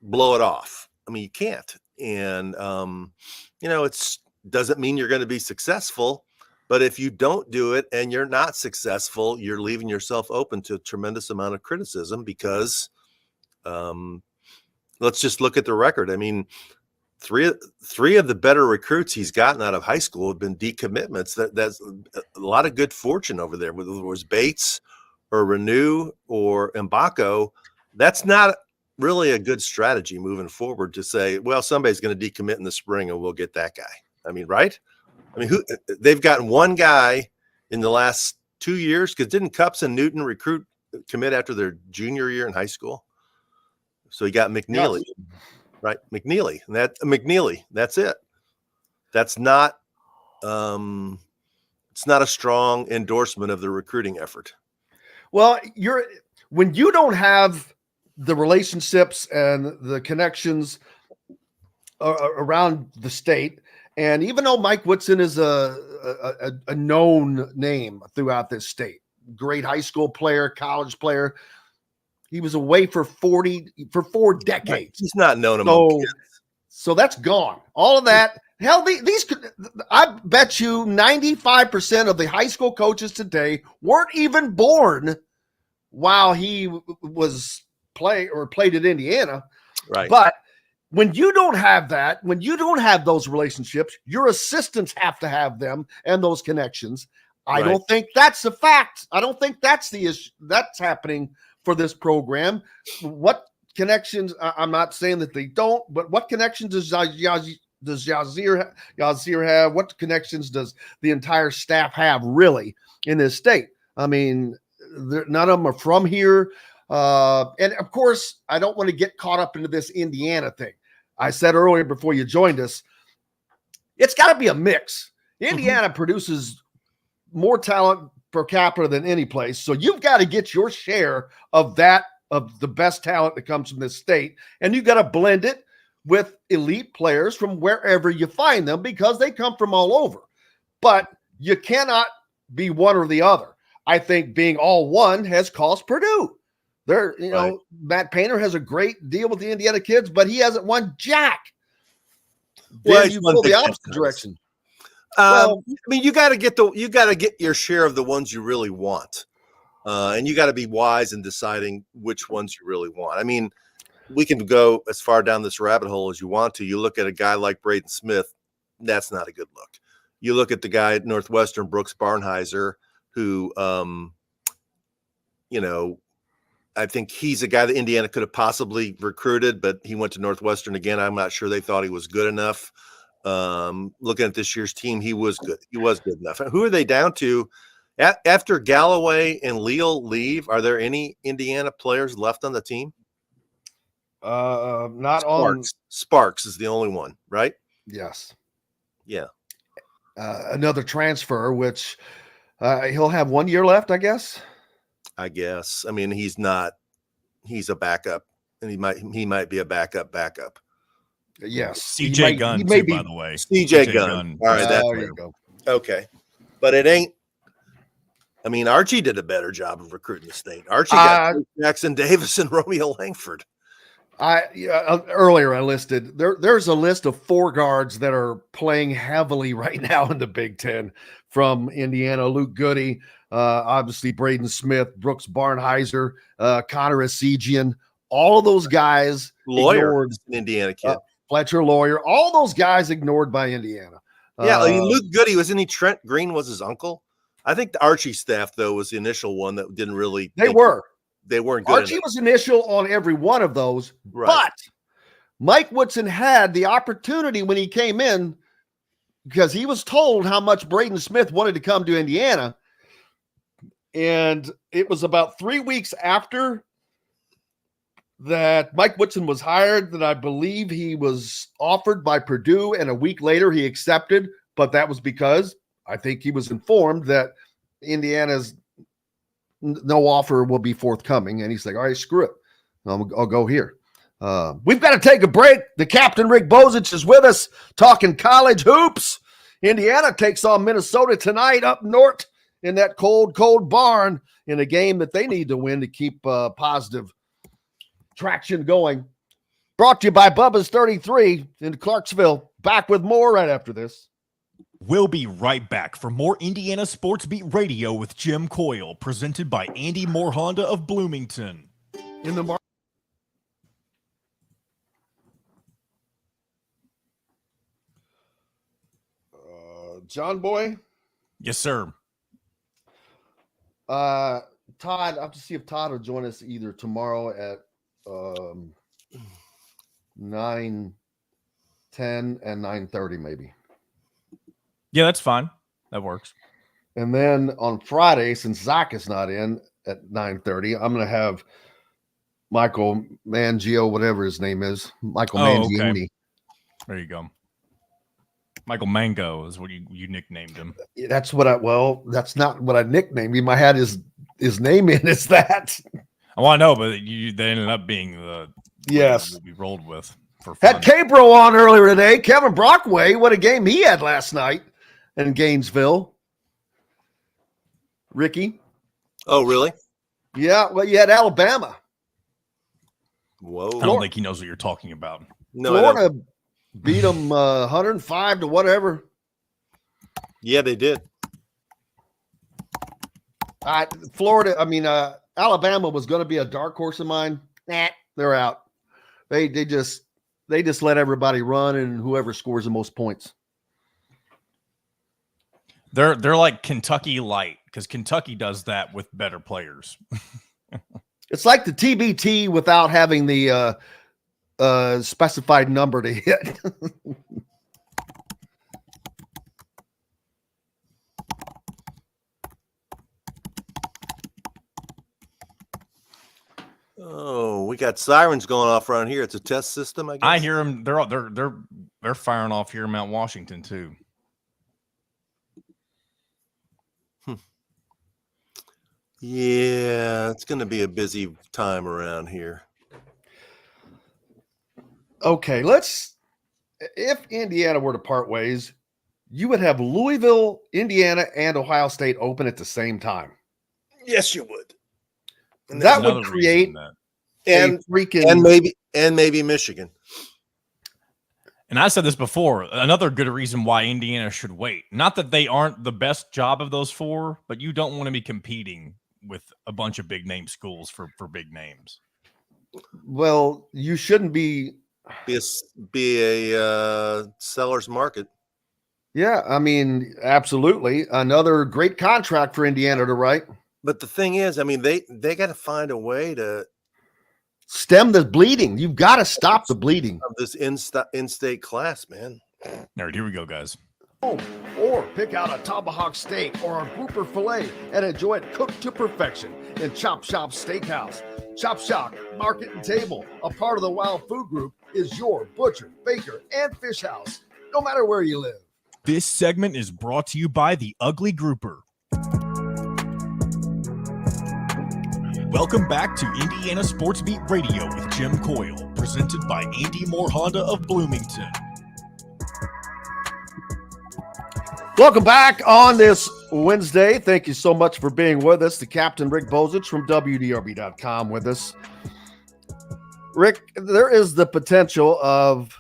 [SPEAKER 10] blow it off. I mean, you can't. And, it doesn't mean you're going to be successful, but if you don't do it and you're not successful, you're leaving yourself open to a tremendous amount of criticism because let's just look at the record. I mean, three of the better recruits he's gotten out of high school have been decommitments. That's a lot of good fortune over there. Whether it was Bates or Renew or Mbako, that's not really a good strategy moving forward to say, well, somebody's going to decommit in the spring and we'll get that guy. I mean, right? I mean, they've gotten one guy in the last 2 years, because didn't Cups and Newton commit after their junior year in high school? So you got McNeely, right? McNeely. That's it. That's not. It's not a strong endorsement of the recruiting effort.
[SPEAKER 4] Well, when you don't have the relationships and the connections around the state, and even though Mike Woodson is a known name throughout this state, great high school player, college player, he was away for 4 decades.
[SPEAKER 10] He's not known among kids.
[SPEAKER 4] So that's gone. All of that. Hell, I bet you 95% of the high school coaches today weren't even born while he was played at Indiana.
[SPEAKER 10] Right.
[SPEAKER 4] But when you don't have that, when you don't have those relationships, your assistants have to have them and those connections. I don't think that's a fact. I don't think that's the issue that's happening for this program. What connections? I'm not saying that they don't, but what connections does Yazir have? What connections does the entire staff have really in this state? I mean, none of them are from here. And of course, I don't want to get caught up into this Indiana thing. I said earlier before you joined us, it's got to be a mix. Indiana produces more talent per capita than any place. So you've got to get your share of that, of the best talent that comes from this state. And you've got to blend it with elite players from wherever you find them, because they come from all over. But you cannot be one or the other. I think being all one has cost Purdue. Matt Painter has a great deal with the Indiana kids, but he hasn't won jack. Then you go the opposite direction.
[SPEAKER 10] I mean, you got to get your share of the ones you really want, and you got to be wise in deciding which ones you really want. I mean, we can go as far down this rabbit hole as you want to. You look at a guy like Braden Smith, that's not a good look. You look at the guy at Northwestern, Brooks Barnheiser, who, I think he's a guy that Indiana could have possibly recruited, but he went to Northwestern again. I'm not sure they thought he was good enough. Looking at this year's team, he was good. He was good enough. Who are they down to? After Galloway and Leal leave, are there any Indiana players left on the team?
[SPEAKER 4] Not
[SPEAKER 10] Sparks.
[SPEAKER 4] on.
[SPEAKER 10] Sparks is the only one, right?
[SPEAKER 4] Yes.
[SPEAKER 10] Yeah.
[SPEAKER 4] Another transfer, which he'll have 1 year left, I guess.
[SPEAKER 10] I mean, he's a backup, and he might be a backup.
[SPEAKER 4] Yes.
[SPEAKER 1] CJ Gunn, by the way.
[SPEAKER 10] CJ Gunn. All right.
[SPEAKER 4] There you go.
[SPEAKER 10] Okay. But it ain't. I mean, Archie did a better job of recruiting the state. Archie got Jackson Davis and Romeo Langford.
[SPEAKER 4] Earlier I listed there's a list of 4 guards that are playing heavily right now in the Big Ten from Indiana. Luke Goody, obviously Braden Smith, Brooks Barnheiser, Connor Esigian, all of those guys ignored.
[SPEAKER 10] An Indiana kid.
[SPEAKER 4] Fletcher Lawyer, all those guys ignored by Indiana.
[SPEAKER 10] Yeah, I mean, Luke Goody, wasn't he? Trent Green was his uncle. I think the Archie staff, though, was the initial one that didn't really. They weren't good.
[SPEAKER 4] Archie was initial on every one of those,
[SPEAKER 10] right.
[SPEAKER 4] But Mike Woodson had the opportunity when he came in, because he was told how much Braden Smith wanted to come to Indiana. And it was about 3 weeks after that Mike Woodson was hired that I believe he was offered by Purdue, and a week later he accepted. But that was because I think he was informed that Indiana's no offer will be forthcoming. And he's like, all right, screw it. I'll go here. We've got to take a break. The captain, Rick Bozich, is with us talking college hoops. Indiana takes on Minnesota tonight up north in that cold, cold barn in a game that they need to win to keep positive traction going. Brought to you by Bubba's 33 in Clarksville. Back with more right after this.
[SPEAKER 8] We'll be right back for more Indiana Sports Beat Radio with Jim Coyle, presented by Andy Moore Honda of Bloomington.
[SPEAKER 4] In the John Boy?
[SPEAKER 1] Yes, sir.
[SPEAKER 4] Todd, I'll have to see if Todd will join us either tomorrow at 9, 10, and 9:30 maybe.
[SPEAKER 1] Yeah, that's fine. That works.
[SPEAKER 4] And then on Friday, since Zach is not in at 9:30, I'm going to have Michael Mangio, whatever his name is, Michael Mangione.
[SPEAKER 1] Okay. There you go. Michael Mango is what you nicknamed him.
[SPEAKER 4] That's that's not what I nicknamed him. I had his name in as that.
[SPEAKER 1] Oh, I know, but they ended up being the we rolled with for fun.
[SPEAKER 4] Had Cabro on earlier today. Kevin Brockway, what a game he had last night in Gainesville. Ricky.
[SPEAKER 10] Oh, really?
[SPEAKER 4] Yeah, well, you had Alabama.
[SPEAKER 10] Whoa.
[SPEAKER 1] I don't think he knows what you're talking about.
[SPEAKER 10] No,
[SPEAKER 4] Florida beat them 105 to whatever.
[SPEAKER 10] Yeah, they did.
[SPEAKER 4] Alabama was going to be a dark horse of mine. Nah, they're out. They just let everybody run, and whoever scores the most points.
[SPEAKER 1] They're like Kentucky light, because Kentucky does that with better players.
[SPEAKER 4] It's like the TBT without having the specified number to hit.
[SPEAKER 10] Oh, we got sirens going off around here. It's a test system, I guess.
[SPEAKER 1] I hear them. They're firing off here in Mount Washington too.
[SPEAKER 10] Yeah, it's going to be a busy time around here.
[SPEAKER 4] Okay, if Indiana were to part ways, you would have Louisville, Indiana, and Ohio State open at the same time.
[SPEAKER 10] Yes, you would.
[SPEAKER 4] And that would create
[SPEAKER 10] and maybe Michigan.
[SPEAKER 1] And I said this before, another good reason why Indiana should wait. Not that they aren't the best job of those four, but you don't want to be competing with a bunch of big name schools for big names.
[SPEAKER 4] Well, you shouldn't be
[SPEAKER 10] a seller's market.
[SPEAKER 4] Yeah, I mean, absolutely. Another great contract for Indiana to write.
[SPEAKER 10] But the thing is, I mean, they got to find a way to
[SPEAKER 4] stem the bleeding. You've got to stop the bleeding
[SPEAKER 10] of this in-state class, man.
[SPEAKER 1] All right, here we go, guys.
[SPEAKER 4] Or pick out a tomahawk steak or a grouper filet and enjoy it cooked to perfection in Chop Shop Steakhouse. Chop Shop Market and Table, a part of the Wild Food Group, is your butcher, baker, and fish house, no matter where you live.
[SPEAKER 8] This segment is brought to you by the Ugly Grouper. Welcome back to Indiana Sports Beat Radio with Jim Coyle, presented by Andy Moore Honda of Bloomington.
[SPEAKER 4] Welcome back on this Wednesday. Thank you so much for being with us. The Captain Rick Bozich from WDRB.com with us. Rick, there is the potential of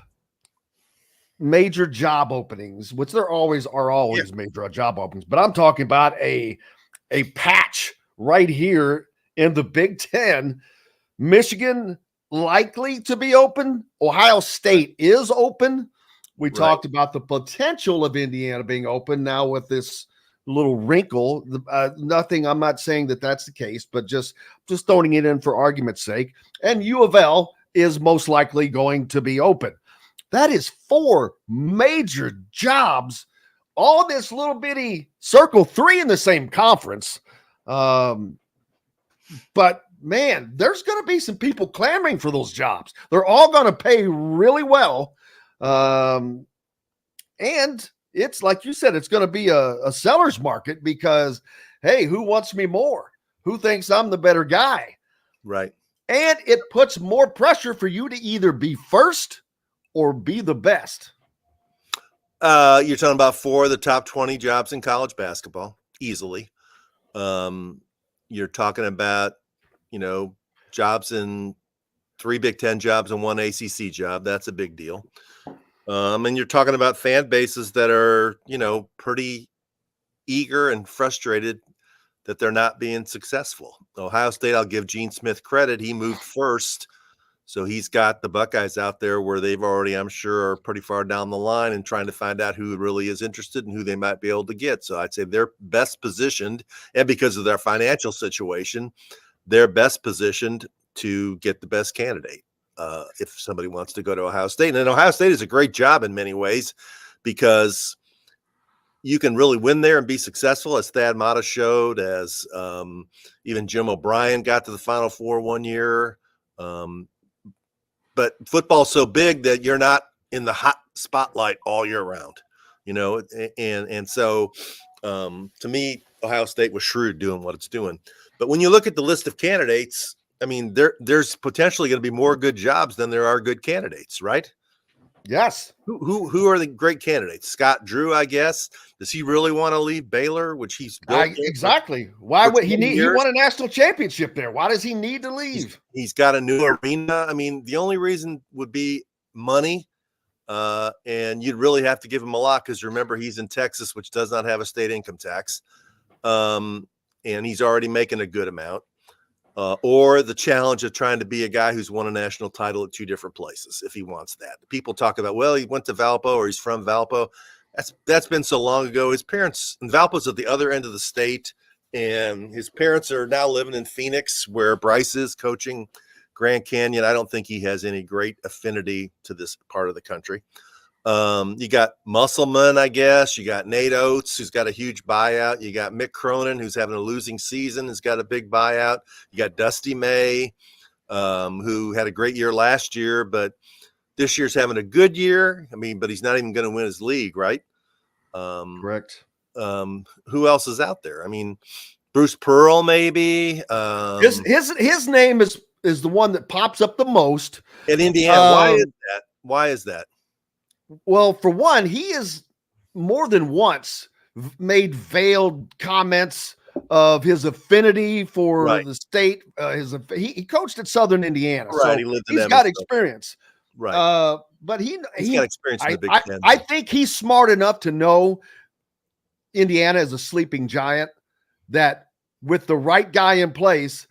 [SPEAKER 4] major job openings, which there always are major job openings, but I'm talking about a patch right here in the Big Ten. Michigan likely to be open. Ohio State is open. We talked about the potential of Indiana being open now with this little wrinkle. Nothing, I'm not saying that that's the case, but just throwing it in for argument's sake. And U of L is most likely going to be open. That is 4 major jobs, all this little bitty circle, 3 in the same conference. But man, there's going to be some people clamoring for those jobs. They're all going to pay really well. And it's like you said, it's going to be a seller's market because, hey, who wants me more? Who thinks I'm the better guy?
[SPEAKER 10] Right.
[SPEAKER 4] And it puts more pressure for you to either be first or be the best.
[SPEAKER 10] You're talking about 4 of the top 20 jobs in college basketball, easily. You're talking about, jobs in 3 Big Ten jobs and 1 ACC job. That's a big deal. And you're talking about fan bases that are, pretty eager and frustrated that they're not being successful. Ohio State, I'll give Gene Smith credit. He moved first. So he's got the Buckeyes out there where they've already, I'm sure, are pretty far down the line and trying to find out who really is interested and who they might be able to get. So I'd say they're best positioned, and because of their financial situation, they're best positioned to get the best candidate. if somebody wants to go to Ohio State. And Ohio State is a great job in many ways because you can really win there and be successful, as Thad Matta showed, as even Jim O'Brien got to the Final Four one year. But football's so big that you're not in the hot spotlight all year round, and so to me, Ohio State was shrewd doing what it's doing. But when you look at the list of candidates, I mean, there's potentially going to be more good jobs than there are good candidates, right?
[SPEAKER 4] Yes.
[SPEAKER 10] Who are the great candidates? Scott Drew, I guess. Does he really want to leave Baylor, which he's built
[SPEAKER 4] exactly? Why would he need? He won a national championship there. Why does he need to leave?
[SPEAKER 10] He's got a new arena. I mean, the only reason would be money, and you'd really have to give him a lot because remember he's in Texas, which does not have a state income tax, and he's already making a good amount. Or the challenge of trying to be a guy who's won a national title at two different places, if he wants that. People talk about, well, he went to Valpo or he's from Valpo. That's been so long ago. His parents, and Valpo's at the other end of the state, and his parents are now living in Phoenix, where Bryce is coaching Grand Canyon. I don't think he has any great affinity to this part of the country. You got Musselman, I guess. You got Nate Oates, who's got a huge buyout. You got Mick Cronin, who's having a losing season, has got a big buyout. You got Dusty May, who had a great year last year, but this year's having a good year. I mean, but he's not even going to win his league, right?
[SPEAKER 4] Correct.
[SPEAKER 10] Who else is out there? I mean, Bruce Pearl, maybe.
[SPEAKER 4] His name is the one that pops up the most
[SPEAKER 10] at Indiana. Why is that?
[SPEAKER 4] Well, for one, he has more than once made veiled comments of his affinity for the state. He coached at Southern Indiana,
[SPEAKER 10] right?
[SPEAKER 4] So he's got experience,
[SPEAKER 10] right?
[SPEAKER 4] But he's
[SPEAKER 10] got experience in the Big Ten.
[SPEAKER 4] I think he's smart enough to know Indiana is a sleeping giant. That with the right guy in place,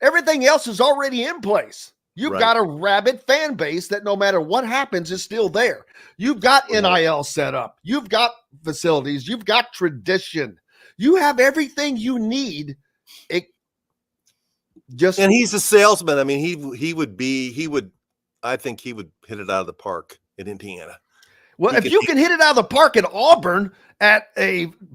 [SPEAKER 4] everything else is already in place. You've got a rabid fan base that no matter what happens is still there. You've got NIL set up. You've got facilities. You've got tradition. You have everything you need. And
[SPEAKER 10] he's a salesman. I mean, I think he would hit it out of the park in Indiana.
[SPEAKER 4] Well, if you can hit it out of the park at Auburn at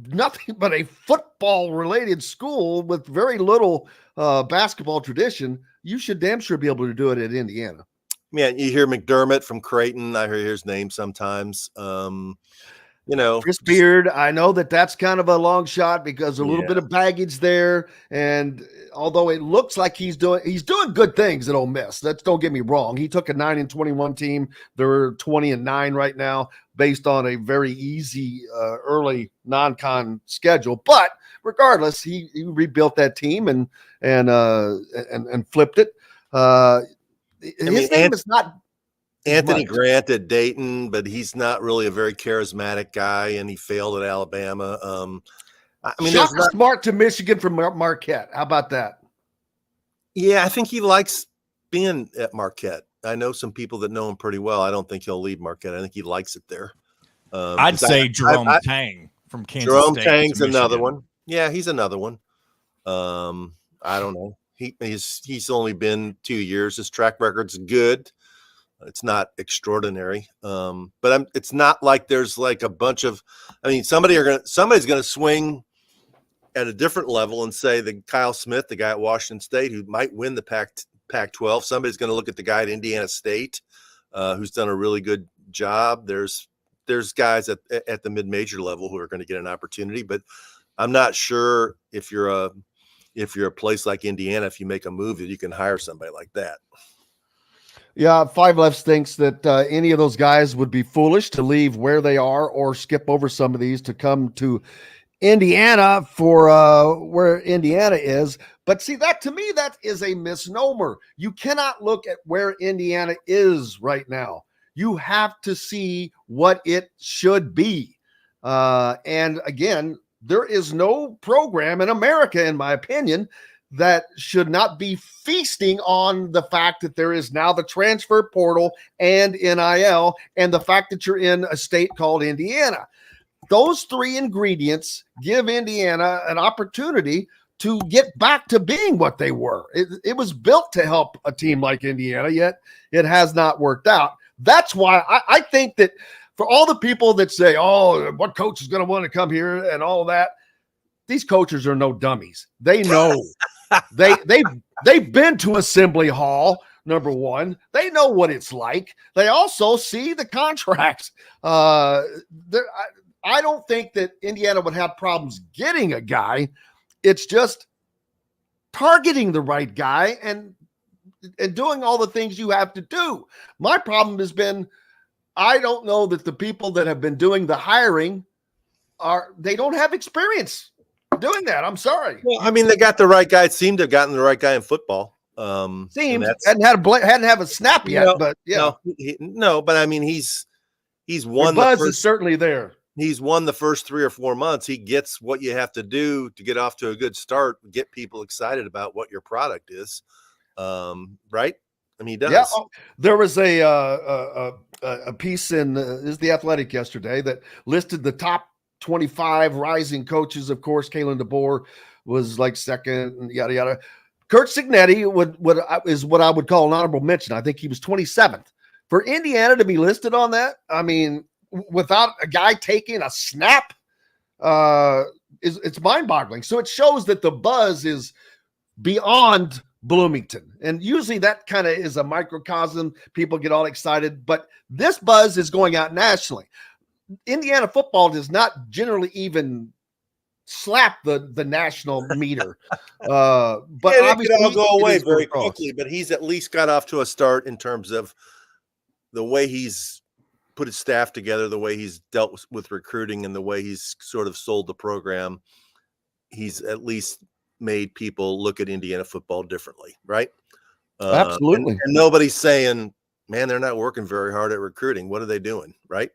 [SPEAKER 4] nothing but a football related school with very little basketball tradition, you should damn sure be able to do it at Indiana.
[SPEAKER 10] Man, you hear McDermott from Creighton. I hear his name sometimes.
[SPEAKER 4] Chris Beard. I know that's kind of a long shot because a little bit of baggage there. And although it looks like he's doing good things at Ole Miss. Don't get me wrong. He took a 9-21 team. They're 20-9 right now, based on a very easy early non-con schedule. But regardless, he rebuilt that team and flipped it. His name is not
[SPEAKER 10] Anthony Grant at Dayton, but he's not really a very charismatic guy, and he failed at Alabama.
[SPEAKER 4] Smart to Michigan from Marquette. How about that?
[SPEAKER 10] Yeah, I think he likes being at Marquette. I know some people that know him pretty well. I don't think he'll leave Marquette. I think he likes it there.
[SPEAKER 1] I'd say Jerome Tang from Kansas
[SPEAKER 10] Jerome
[SPEAKER 1] State.
[SPEAKER 10] Tang's another one. Yeah, he's another one. I don't know. He's only been 2 years. His track record's good. It's not extraordinary. But it's not like there's like a bunch of, somebody's going to swing at a different level and say that Kyle Smith, the guy at Washington State, who might win the Pac-12, somebody's going to look at the guy at Indiana State, who's done a really good job. There's guys at the mid-major level who are going to get an opportunity, but I'm not sure if you're a place like Indiana, if you make a move that you can hire somebody like that.
[SPEAKER 4] Yeah, Five Left thinks that any of those guys would be foolish to leave where they are or skip over some of these to come to Indiana for where Indiana is. But see, that to me, that is a misnomer. You cannot look at where Indiana is right now. You have to see what it should be. And again, there is no program in America, in my opinion, that should not be feasting on the fact that there is now the transfer portal and NIL and the fact that you're in a state called Indiana. Those three ingredients give Indiana an opportunity to get back to being what they were. It was built to help a team like Indiana, yet it has not worked out. That's why I think that for all the people that say, oh, what coach is going to want to come here and all that, these coaches are no dummies. They know. They've been to Assembly Hall, number one. They know what it's like. They also see the contracts. I don't think that Indiana would have problems getting a guy. It's just targeting the right guy and doing all the things you have to do. My problem has been, I don't know that the people that have been doing the hiring they don't have experience doing that. I'm sorry.
[SPEAKER 10] Well, I mean, they got the right guy. It seemed to have gotten the right guy in football.
[SPEAKER 4] Seems hadn't have a snap yet, but yeah.
[SPEAKER 10] No, but I mean, he's won.
[SPEAKER 4] The buzz is certainly there.
[SPEAKER 10] He's won the first 3 or 4 months. He gets what you have to do to get off to a good start, get people excited about what your product is. Right? I mean, he does.
[SPEAKER 4] Yeah, there was a piece in The Athletic yesterday that listed the top 25 rising coaches. Of course, Kalen DeBoer was like second, yada yada. Kurt Signetti is what I would call an honorable mention. I think he was 27th. For Indiana to be listed on that, I mean, without a guy taking a snap, it's mind-boggling. So it shows that the buzz is beyond Bloomington. And usually that kind of is a microcosm. People get all excited, but this buzz is going out nationally. Indiana football does not generally even slap the national meter. But
[SPEAKER 10] yeah, obviously it could all go away very quickly, but he's at least got off to a start in terms of the way he's put his staff together, the way he's dealt with recruiting, and the way he's sort of sold the program. He's at least made people look at Indiana football differently, right?
[SPEAKER 4] Absolutely.
[SPEAKER 10] And nobody's saying, man, they're not working very hard at recruiting. What are they doing, right?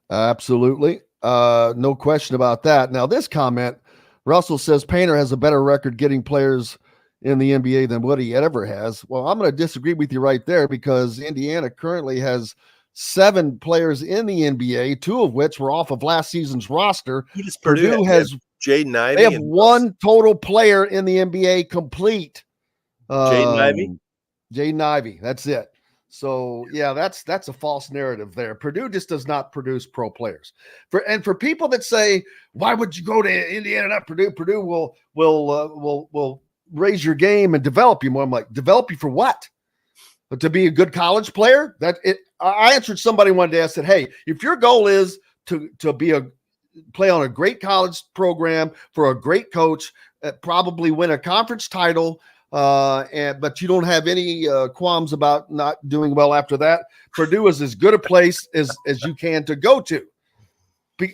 [SPEAKER 4] Absolutely. No question about that. Now, this comment, Russell says Painter has a better record getting players in the NBA than what he ever has. Well, I'm going to disagree with you right there, because Indiana currently has 7 players in the NBA, 2 of which were off of last season's roster. Purdue has
[SPEAKER 10] Jaden Ivey.
[SPEAKER 4] They have 1 total player in the NBA complete.
[SPEAKER 10] Jaden
[SPEAKER 4] Ivey. That's it. So yeah, that's a false narrative there. Purdue just does not produce pro players. For people that say, why would you go to Indiana, not Purdue? Purdue will raise your game and develop you more. I'm like, develop you for what? But to be a good college player? I answered somebody one day. I said, hey, if your goal is to play on a great college program for a great coach, probably win a conference title, but you don't have any qualms about not doing well after that, Purdue is as good a place as you can to go to.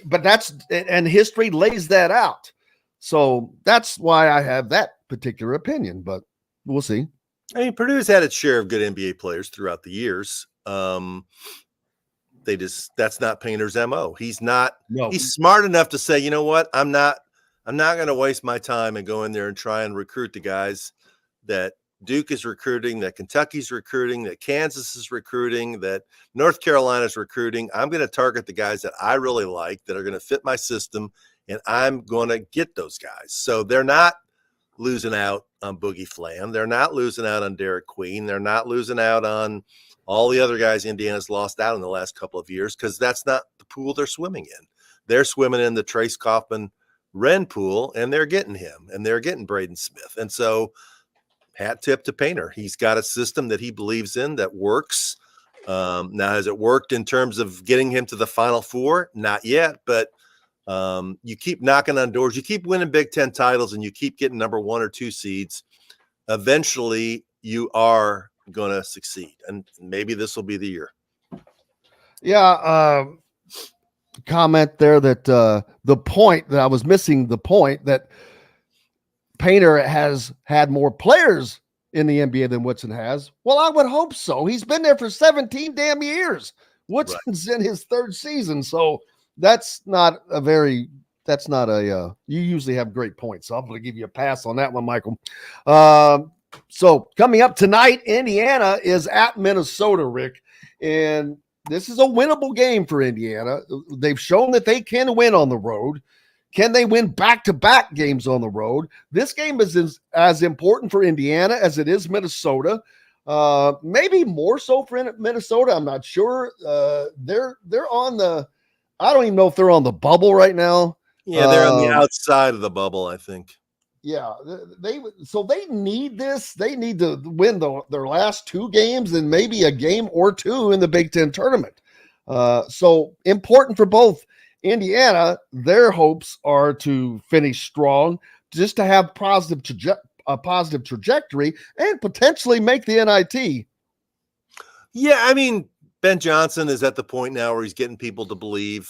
[SPEAKER 4] But and history lays that out. So that's why I have that particular opinion, but we'll see.
[SPEAKER 10] I mean, Purdue's had its share of good NBA players throughout the years. That's not Painter's MO. He's smart enough to say, you know what? I'm not going to waste my time and go in there and try and recruit the guys that Duke is recruiting, that Kentucky's recruiting, that Kansas is recruiting, that North Carolina's recruiting. I'm going to target the guys that I really like, that are going to fit my system, and I'm going to get those guys. So they're not losing out on Boogie Flam. They're not losing out on Derek Queen. They're not losing out on all the other guys Indiana's lost out in the last couple of years, because that's not the pool they're swimming in. They're swimming in the Trace Kaufman-Wren pool, and they're getting him, and they're getting Braden Smith. And so hat tip to Painter. He's got a system that he believes in that works. Now, has it worked in terms of getting him to the Final Four? Not yet, but you keep knocking on doors. You keep winning Big Ten titles, and you keep getting number 1 or 2 seeds. Eventually, you are going to succeed, and maybe this will be the year.
[SPEAKER 4] Yeah. Comment there that the point that I was missing, the point that Painter has had more players in the NBA than Woodson has. Well, I would hope so. He's been there for 17 damn years. Woodson's in his 3rd season. So you usually have great points. So I'm going to give you a pass on that one, Michael. So coming up tonight, Indiana is at Minnesota, Rick. And this is a winnable game for Indiana. They've shown that they can win on the road. Can they win back-to-back games on the road? This game is as important for Indiana as it is Minnesota. Maybe more so for Minnesota. I'm not sure. They're on the. I don't even know if they're on the bubble right now.
[SPEAKER 10] Yeah, they're on the outside of the bubble, I think.
[SPEAKER 4] Yeah, they need this. They need to win their last 2 games and maybe a game or 2 in the Big Ten tournament. So important for both. Indiana, their hopes are to finish strong, just to have a positive trajectory and potentially make the NIT.
[SPEAKER 10] Yeah, I mean, Ben Johnson is at the point now where he's getting people to believe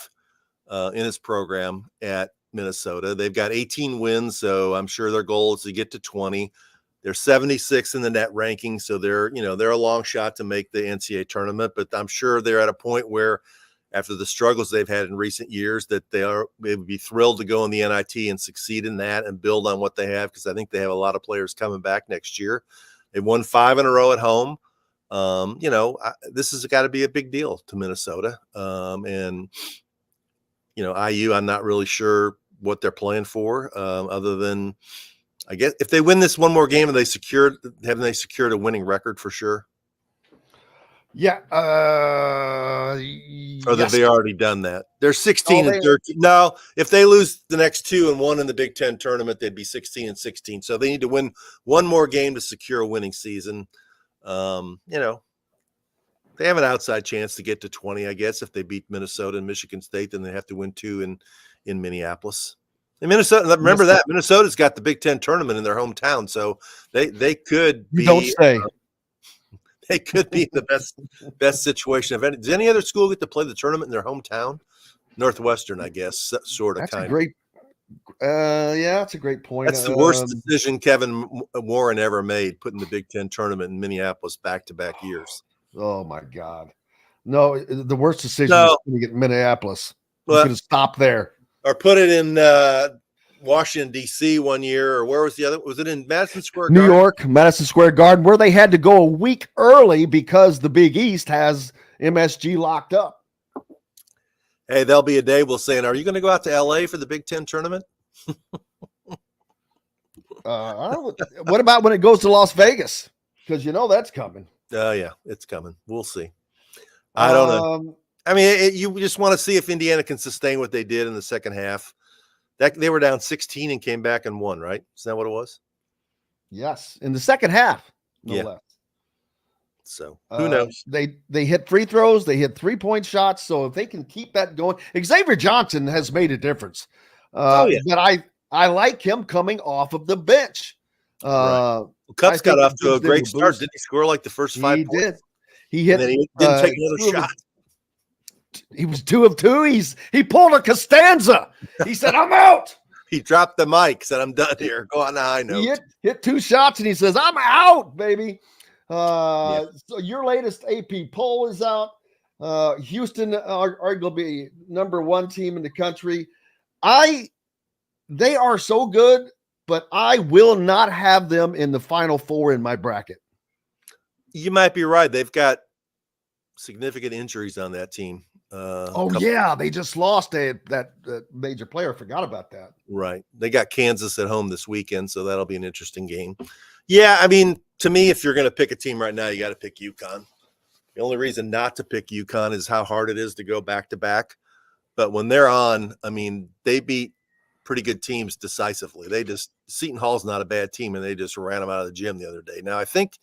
[SPEAKER 10] in his program at Minnesota. They've got 18 wins, so I'm sure their goal is to get to 20. They're 76 in the net ranking, so they're a long shot to make the NCAA tournament, but I'm sure they're at a point where after the struggles they've had in recent years that they would be thrilled to go in the NIT and succeed in that and build on what they have, because I think they have a lot of players coming back next year. They've won 5 in a row at home. This has got to be a big deal to Minnesota. And IU, I'm not really sure what they're playing for, other than, I guess, if they win this one more game, haven't they secured a winning record for sure?
[SPEAKER 4] Yeah.
[SPEAKER 10] Or
[SPEAKER 4] Yes.
[SPEAKER 10] have they already done that? They're 16 and 13. No, if they lose the next 2 and 1 in the Big Ten tournament, they'd be 16 and 16. So they need to win one more game to secure a winning season. They have an outside chance to get to 20, I guess. If they beat Minnesota and Michigan State, then they have to win 2 in Minneapolis. And Minnesota, remember that Minnesota's got the Big Ten tournament in their hometown, so they could be.
[SPEAKER 4] Don't say.
[SPEAKER 10] They could be the best situation of any. Does any other school get to play the tournament in their hometown? Northwestern, I guess, sort of.
[SPEAKER 4] That's
[SPEAKER 10] kind
[SPEAKER 4] a great. That's a great point.
[SPEAKER 10] That's the worst decision Kevin Warren ever made, putting the Big Ten tournament in Minneapolis back-to-back years.
[SPEAKER 4] Oh my God! No, the worst decision is when you get Minneapolis. You could have stopped there,
[SPEAKER 10] or put it in Washington D.C. one year, or where was the other? Was it in Madison Square Garden?
[SPEAKER 4] New York, Madison Square Garden, where they had to go a week early because the Big East has MSG locked up.
[SPEAKER 10] Hey, there'll be a day we'll say, are you going to go out to L.A. for the Big Ten tournament?
[SPEAKER 4] What about when it goes to Las Vegas? Because that's coming.
[SPEAKER 10] Yeah, it's coming. We'll see. I don't know. I mean, you just want to see if Indiana can sustain what they did in the second half. That they were down 16 and came back and won, right? Is that what it was?
[SPEAKER 4] Yes, in the second half. No less.
[SPEAKER 10] So who knows?
[SPEAKER 4] They hit free throws, they hit 3-point shots. So if they can keep that going, Xavier Johnson has made a difference. But I like him coming off of the bench.
[SPEAKER 10] Right. Cup's got off to a great start. Didn't he score like the first 5 points?
[SPEAKER 4] He did. He hit.
[SPEAKER 10] And then he didn't take another shot.
[SPEAKER 4] He was 2 of 2. He pulled a Costanza. He said, "I'm out."
[SPEAKER 10] He dropped the mic. Said, "I'm done here. Go on a high note."
[SPEAKER 4] He hit 2 shots, and he says, "I'm out, baby." So your latest AP poll is out. Houston, arguably number 1 team in the country. They are so good, but I will not have them in the Final Four in my bracket.
[SPEAKER 10] You might be right. They've got significant injuries on that team.
[SPEAKER 4] They just lost that major player. I forgot about that.
[SPEAKER 10] Right. They got Kansas at home this weekend, so that'll be an interesting game. Yeah, I mean, to me, if you're going to pick a team right now, you got to pick UConn. The only reason not to pick UConn is how hard it is to go back-to-back. But when they're on, I mean, they beat pretty good teams decisively. Seton Hall's not a bad team, and they just ran them out of the gym the other day. Now, I think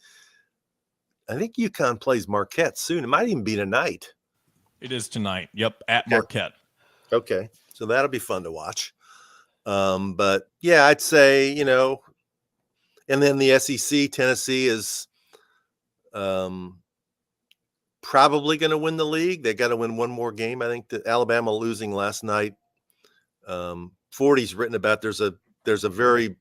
[SPEAKER 10] UConn plays Marquette soon. It might even be tonight.
[SPEAKER 1] It is tonight. Yep, at Marquette.
[SPEAKER 10] Okay, so that'll be fun to watch. But yeah, I'd say, and then the SEC, Tennessee is probably going to win the league. They got to win one more game. I think that Alabama losing last night. 40's written about there's a very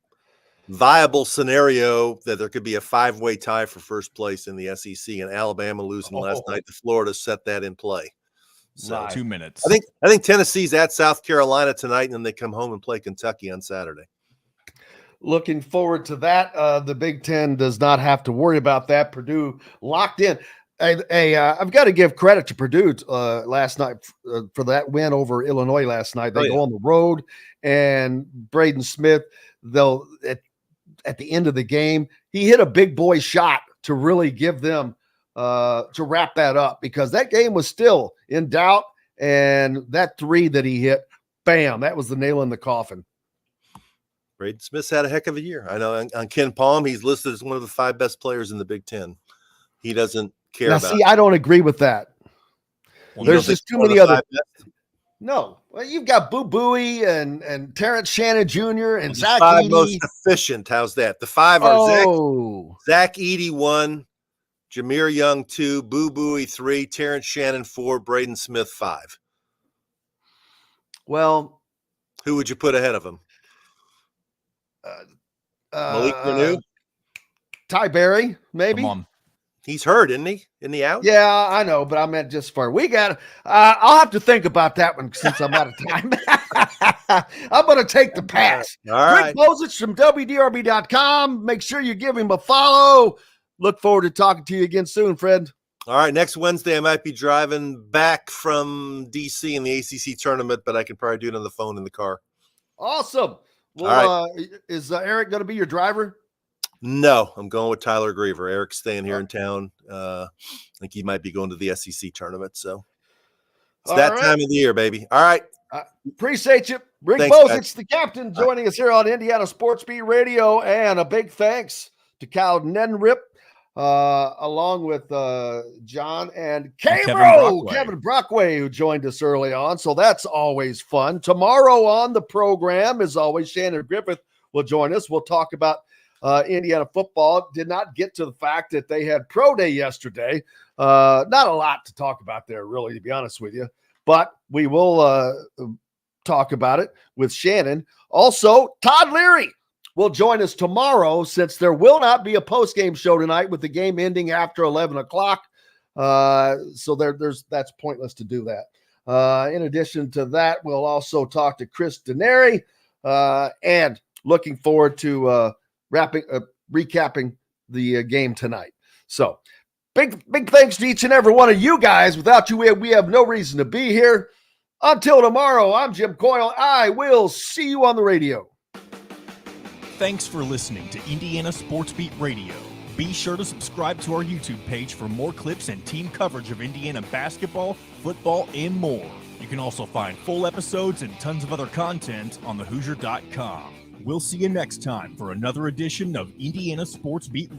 [SPEAKER 10] viable scenario that there could be a 5-way tie for first place in the SEC, and Alabama losing last night to Florida set that in play. So
[SPEAKER 1] 2 minutes.
[SPEAKER 10] I think Tennessee's at South Carolina tonight, and then they come home and play Kentucky on Saturday.
[SPEAKER 4] Looking forward to that. The Big Ten does not have to worry about that. Purdue locked in. I've got to give credit to Purdue last night for that win over Illinois last night. They go on the road, and Braden Smith, though at the end of the game, he hit a big boy shot to really give them to wrap that up, because that game was still in doubt. And that three that he hit, bam, that was the nail in the coffin.
[SPEAKER 10] Braden Smith's had a heck of a year. I know on Ken Palm, he's listed as one of the 5 best players in the Big Ten. He doesn't care about.
[SPEAKER 4] See, I don't agree with that.
[SPEAKER 10] Well,
[SPEAKER 4] there's just too many other. No, well, you've got Boo Booey and Terrence Shannon Jr. and Zach
[SPEAKER 10] 5
[SPEAKER 4] Edey.
[SPEAKER 10] most efficient. How's that? The 5 are Zach Edey 1, Jameer Young 2, Boo Booey 3, Terrence Shannon 4, Braden Smith 5.
[SPEAKER 4] Well,
[SPEAKER 10] who would you put ahead of him? Malik Renew?
[SPEAKER 4] Ty Berry, maybe.
[SPEAKER 1] Come on.
[SPEAKER 10] He's hurt, isn't he? Isn't he out?
[SPEAKER 4] Yeah, I know, but I meant just for we got. I'll have to think about that one since I'm out of time. I'm going to take the pass.
[SPEAKER 10] All right.
[SPEAKER 4] Rick Bozich from WDRB.com. Make sure you give him a follow. Look forward to talking to you again soon, friend.
[SPEAKER 10] All right. Next Wednesday, I might be driving back from DC in the ACC tournament, but I can probably do it on the phone in the car.
[SPEAKER 4] Awesome. Well, is Eric going to be your driver?
[SPEAKER 10] No, I'm going with Tyler Griever. Eric's staying here in town. I think he might be going to the SEC tournament. So it's that time of the year, baby. All right.
[SPEAKER 4] Appreciate you. Rick Bozich, the captain, joining us here on Indiana Sports Beat Radio. And a big thanks to Cal Neddenriep, along with John and Kevin Brockway, who joined us early on. So that's always fun. Tomorrow on the program, as always, Shannon Griffith will join us. We'll talk about Indiana football. Did not get to the fact that they had pro day yesterday. Not a lot to talk about there, really, to be honest with you. But we will talk about it with Shannon. Also, Todd Leary will join us tomorrow, since there will not be a post-game show tonight with the game ending after 11 o'clock. So that's pointless to do that. In addition to that, we'll also talk to Chris Denary, and looking forward to recapping the game tonight. So big thanks to each and every one of you guys. Without you, we have no reason to be here. Until tomorrow, I'm Jim Coyle. I will see you on the radio.
[SPEAKER 8] Thanks for listening to Indiana Sports Beat Radio. Be sure to subscribe to our YouTube page for more clips and team coverage of Indiana basketball, football, and more. You can also find full episodes and tons of other content on thehoosier.com. We'll see you next time for another edition of Indiana Sports Beat Radio.